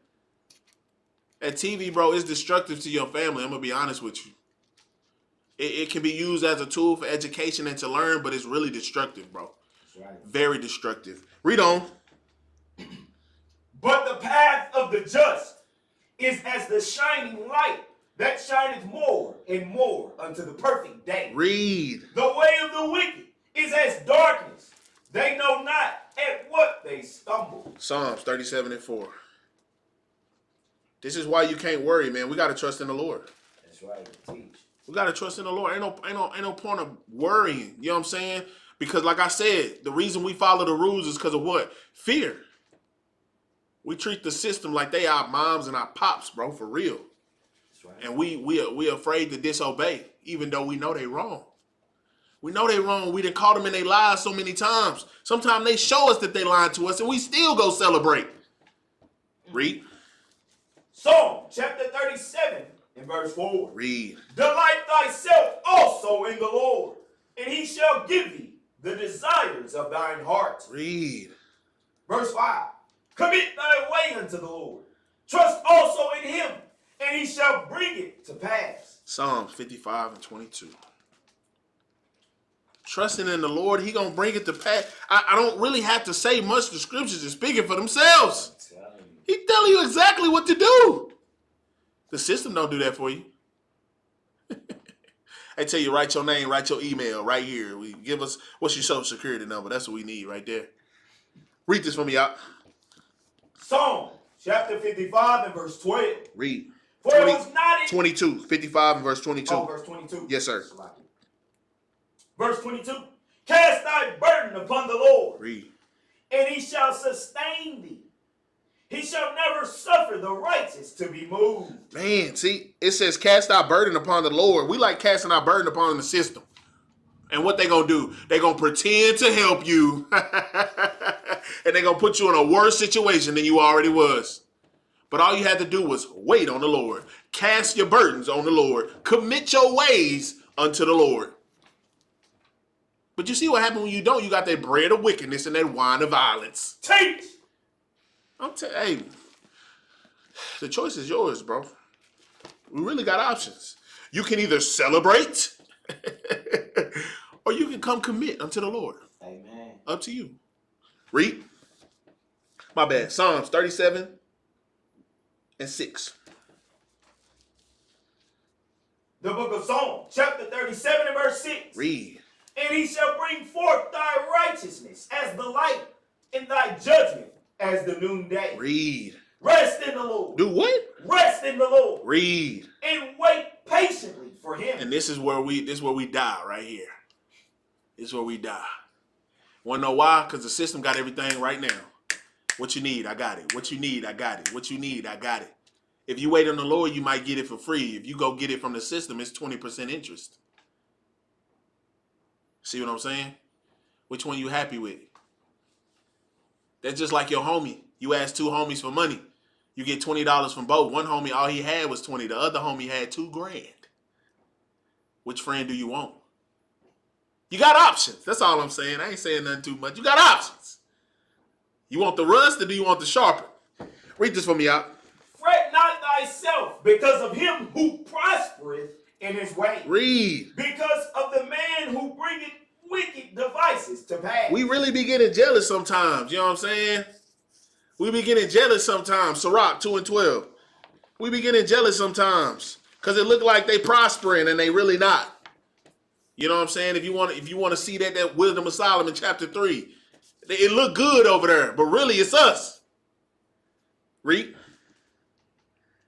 That TV, bro, is destructive to your family. I'm going to be honest with you. It can be used as a tool for education and to learn, but it's really destructive, bro. That's right. Very destructive. Read on. But the path of the just is as the shining light that shineth more and more unto the perfect day. Read. The way of the wicked is as darkness. They know not at what they stumble. Psalms 37:4. This is why you can't worry, man. We got to trust in the Lord. That's right. Teach. We got to trust in the Lord. Ain't no point of worrying. You know what I'm saying? Because like I said, the reason we follow the rules is because of what? Fear. We treat the system like they our moms and our pops, bro, for real. That's right. And we afraid to disobey, even though we know they wrong. We know they wrong. We done caught them in their lies so many times. Sometimes they show us that they lying to us, and we still go celebrate. Read. Psalm chapter 37 and verse 4. Read. Delight thyself also in the Lord, and he shall give thee the desires of thine heart. Read. Verse 5. Commit thy way unto the Lord. Trust also in him, and he shall bring it to pass. Psalms 55:22. Trusting in the Lord, he gonna bring it to pass. I don't really have to say much. The scriptures are speaking for themselves. He telling you exactly what to do. The system don't do that for you. I tell you, write your name, write your email right here. We give us what's your social security number. That's what we need right there. Read this for me, y'all. Psalm chapter 55 and verse 12. Read. For it was not in 22, 55 and verse 22. Oh, verse 22. Yes, sir. Verse 22. Cast thy burden upon the Lord, Read. and he shall sustain thee. He shall never suffer the righteous to be moved. Man, see, it says cast our burden upon the Lord. We like casting our burden upon the system. And what they gonna do? They gonna pretend to help you. And they gonna put you in a worse situation than you already was. But all you had to do was wait on the Lord. Cast your burdens on the Lord. Commit your ways unto the Lord. But you see what happened when you don't? You got that bread of wickedness and that wine of violence. Teach! Hey, the choice is yours, bro. We really got options. You can either celebrate or you can come commit unto the Lord. Amen. Up to you. Read. My bad. Psalms 37 and 6. The book of Psalms, chapter 37 and verse 6. Read. And he shall bring forth thy righteousness as the light, and thy judgment as the noonday. Read. Rest in the Lord. Do what? Rest in the Lord. Read. And wait patiently for him. And this is where we die right here. This is where we die. Want to know why? Because the system got everything right now. What you need, I got it. What you need, I got it. What you need, I got it. If you wait on the Lord, you might get it for free. If you go get it from the system, it's 20% interest. See what I'm saying? Which one you happy with? That's just like your homie. You ask two homies for money. You get $20 from both. One homie, all he had was 20. The other homie had $2,000. Which friend do you want? You got options. That's all I'm saying. I ain't saying nothing too much. You got options. You want the rust or do you want the sharper? Read this for me out. Fret not thyself because of him who prospereth in his way. Read. Because of the man who bringeth wicked devices to pass. We really be getting jealous sometimes. You know what I'm saying? We be getting jealous sometimes. Sirach 2:12. We be getting jealous sometimes because it look like they prospering and they really not. You know what I'm saying? If you want to see that wisdom of Solomon chapter 3, it look good over there, but really it's us. Read.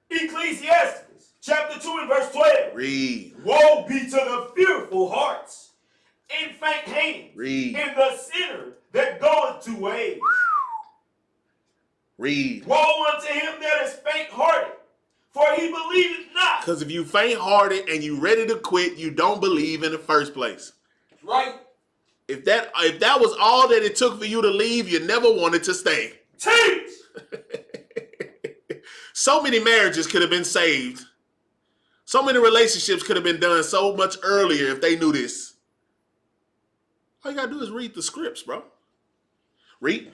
Ecclesiastes chapter 2 and verse 12. Read. Woe be to the fearful hearts and faint hands. Read. And the sinner that goeth to ways. Read. Woe unto him that is faint-hearted, for he believeth not. Because if you faint-hearted and you ready to quit, you don't believe in the first place. Right? If that was all that it took for you to leave, you never wanted to stay. Teach! So many marriages could have been saved. So many relationships could have been done so much earlier if they knew this. All you gotta do is read the scripts, bro. Read.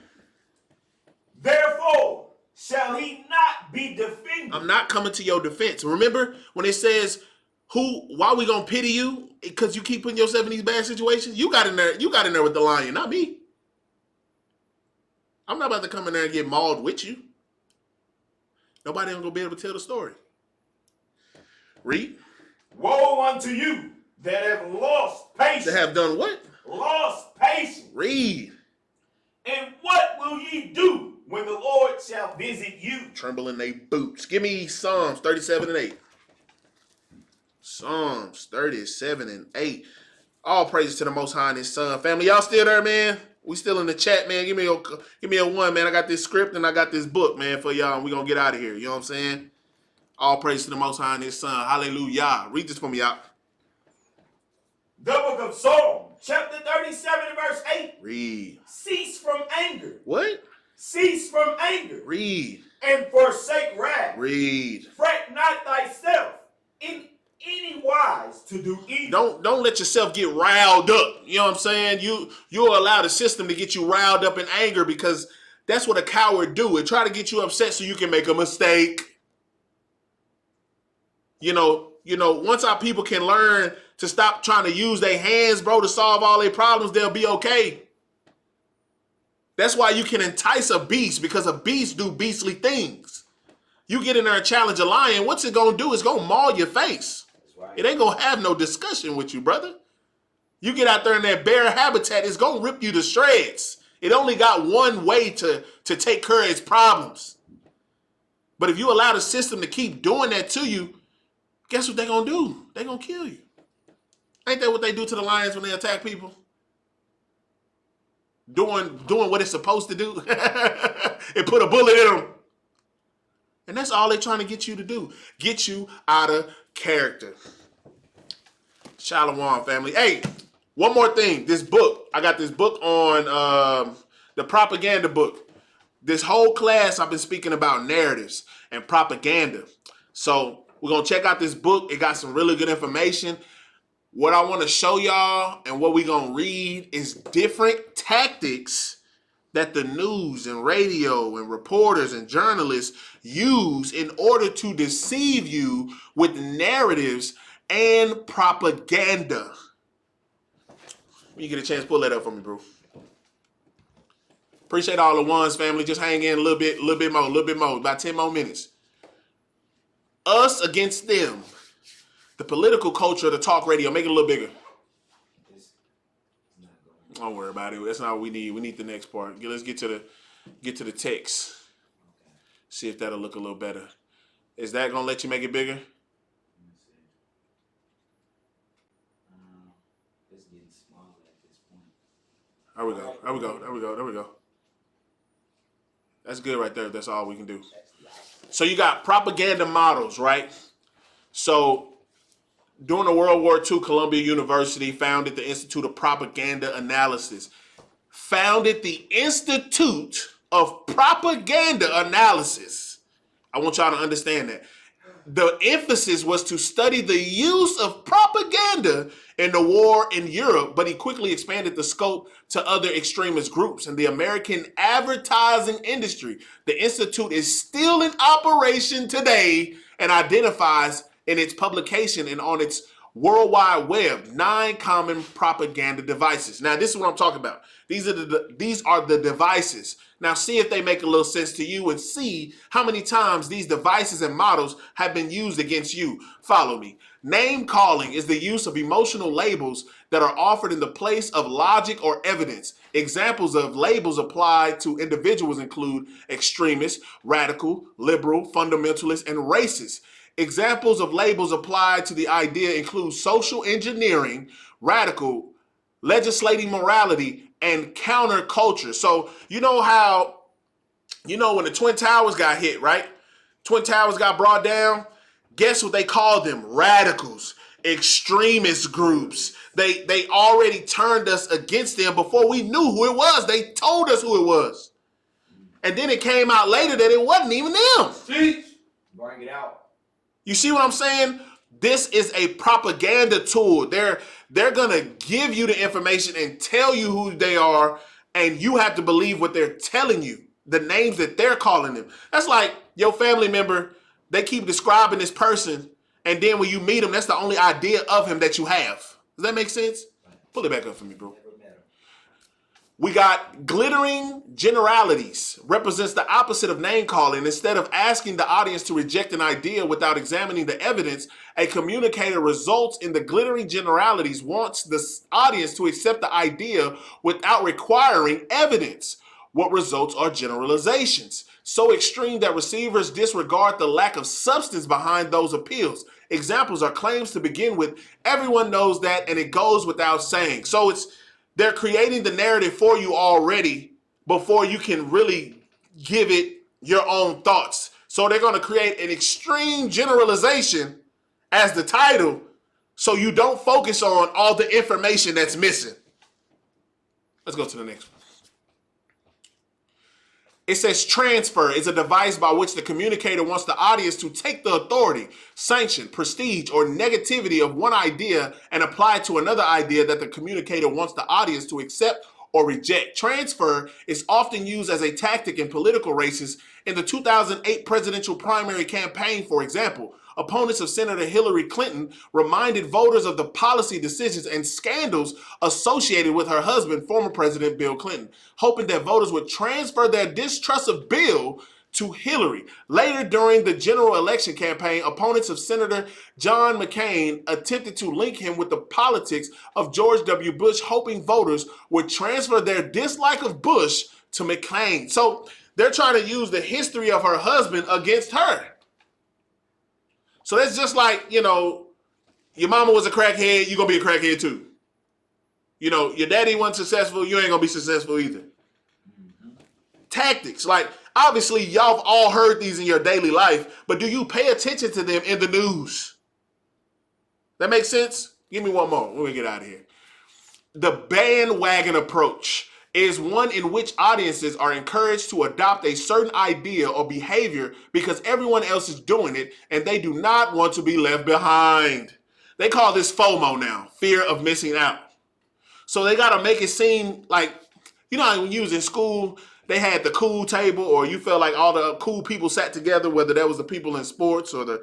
Therefore shall he not be defended. I'm not coming to your defense. Remember when it says, why we gonna pity you? Because you keep putting yourself in these bad situations? You got in there with the lion, not me. I'm not about to come in there and get mauled with you. Nobody ain't gonna be able to tell the story. Read. Woe unto you that have lost patience. That have done what? Lost patience. Read. And what will ye do when the Lord shall visit you? Tremble in they boots. Give me Psalms 37 and 8. Psalms 37 and 8. All praises to the Most High and His Son. Family, y'all still there, man? We still in the chat, man. Give me a one, man. I got this script and I got this book, man, for y'all. And we gonna get out of here. You know what I'm saying? All praise to the Most High and His Son. Hallelujah. Read this for me out. The book of Psalms, chapter 37 and verse 8. Read. Cease from anger. What? Cease from anger. Read. And forsake wrath. Read. Fret not thyself in any wise to do evil. Don't let yourself get riled up. You know what I'm saying? You'll allow the system to get you riled up in anger because that's what a coward do. It try to get you upset so you can make a mistake. You know, once our people can learn to stop trying to use their hands, bro, to solve all their problems, they'll be okay. That's why you can entice a beast, because a beast do beastly things. You get in there and challenge a lion, what's it going to do? It's going to maul your face. That's right. It ain't going to have no discussion with you, brother. You get out there in that bear habitat, it's going to rip you to shreds. It only got one way to take care of its problems. But if you allow the system to keep doing that to you, guess what they're going to do? They're going to kill you. Ain't that what they do to the lions when they attack people? Doing what it's supposed to do. It put a bullet in them. And that's all they're trying to get you to do. Get you out of character. Shalom, family. Hey, one more thing. This book. I got this book on the propaganda book. This whole class I've been speaking about narratives and propaganda. So we're going to check out this book. It got some really good information. What I want to show y'all and what we're going to read is different tactics that the news and radio and reporters and journalists use in order to deceive you with narratives and propaganda. When you get a chance, pull that up for me, bro. Appreciate all the ones, family. Just hang in a little bit more, about 10 more minutes. Us against them. The political culture of the talk radio. Make it a little bigger. Don't worry about it. That's not what we need. We need the next part. Let's get to the text. See if that'll look a little better. Is that gonna let you make it bigger? There we go. There we go. There we go. There we go. That's good right there. That's all we can do. So you got propaganda models, right? So during the World War II, Columbia University founded the Institute of Propaganda Analysis. Founded the Institute of Propaganda Analysis. I want y'all to understand that. The emphasis was to study the use of propaganda in the war in Europe, but he quickly expanded the scope to other extremist groups. In the American advertising industry, the Institute is still in operation today and identifies in its publication and on its World Wide Web 9 common propaganda devices. Now, this is what I'm talking about. These are the devices. Now, see if they make a little sense to you and see how many times these devices and models have been used against you. Follow me. Name calling is the use of emotional labels that are offered in the place of logic or evidence. Examples of labels applied to individuals include extremist, radical, liberal, fundamentalist, and racist. Examples of labels applied to the idea include social engineering, radical, legislating morality, and counterculture. So you know how, when the Twin Towers got hit, right? Twin Towers got brought down. Guess what they called them? Radicals, extremist groups. They already turned us against them before we knew who it was. They told us who it was. And then it came out later that it wasn't even them. Teach. Bring it out. You see what I'm saying? This is a propaganda tool. They're going to give you the information and tell you who they are, and you have to believe what they're telling you, the names that they're calling them. That's like your family member, they keep describing this person, and then when you meet him, that's the only idea of him that you have. Does that make sense? Pull it back up for me, bro. We got glittering generalities, represents the opposite of name calling. Instead of asking the audience to reject an idea without examining the evidence, a communicator results in the glittering generalities, wants the audience to accept the idea without requiring evidence. What results are generalizations, so extreme that receivers disregard the lack of substance behind those appeals. Examples are claims to begin with, everyone knows that, and it goes without saying. So they're creating the narrative for you already before you can really give it your own thoughts. So they're going to create an extreme generalization as the title so you don't focus on all the information that's missing. Let's go to the next one. It says transfer is a device by which the communicator wants the audience to take the authority, sanction, prestige, or negativity of one idea and apply it to another idea that the communicator wants the audience to accept or reject. Transfer is often used as a tactic in political races. In the 2008 presidential primary campaign, for example, opponents of Senator Hillary Clinton reminded voters of the policy decisions and scandals associated with her husband, former President Bill Clinton, hoping that voters would transfer their distrust of Bill to Hillary. Later during the general election campaign, opponents of Senator John McCain attempted to link him with the politics of George W. Bush, hoping voters would transfer their dislike of Bush to McCain. So they're trying to use the history of her husband against her. So that's just like, your mama was a crackhead, you're going to be a crackhead too. Your daddy wasn't successful, you ain't going to be successful either. Mm-hmm. Tactics, like obviously y'all have all heard these in your daily life, but do you pay attention to them in the news? That makes sense? Give me one more when we get out of here. The bandwagon approach is one in which audiences are encouraged to adopt a certain idea or behavior because everyone else is doing it and they do not want to be left behind. They call this FOMO now, fear of missing out. So they got to make it seem like, how when you was in school, they had the cool table, or you felt like all the cool people sat together, whether that was the people in sports or the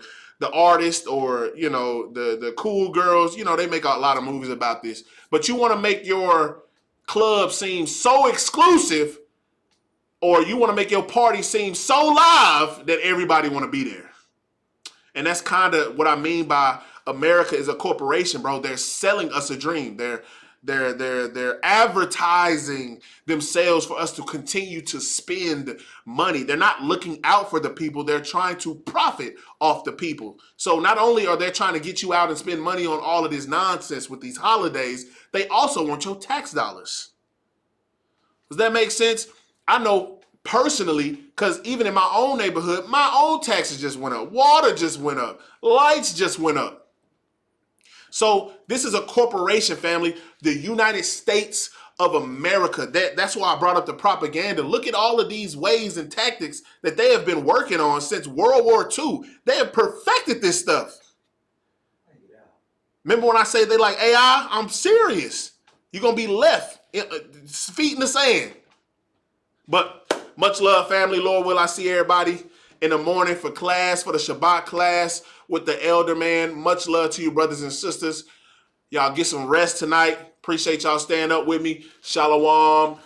artist or, the cool girls. They make a lot of movies about this. But you want to make your club seem so exclusive, or you want to make your party seem so live that everybody want to be there. And that's kind of what I mean by America is a corporation, bro. They're selling us a dream. They're advertising themselves for us to continue to spend money. They're not looking out for the people. They're trying to profit off the people. So not only are they trying to get you out and spend money on all of this nonsense with these holidays, they also want your tax dollars. Does that make sense? I know personally, because even in my own neighborhood, my own taxes just went up. Water just went up. Lights just went up. So this is a corporation, family, the United States of America. That's why I brought up the propaganda. Look at all of these ways and tactics that they have been working on since World War II. They have perfected this stuff. Remember when I say they like AI? I'm serious. You're going to be left feet in the sand. But much love, family. Lord, will I see everybody in the morning for class, for the Shabbat class with the elder man. Much love to you, brothers and sisters. Y'all get some rest tonight. Appreciate y'all staying up with me. Shalom.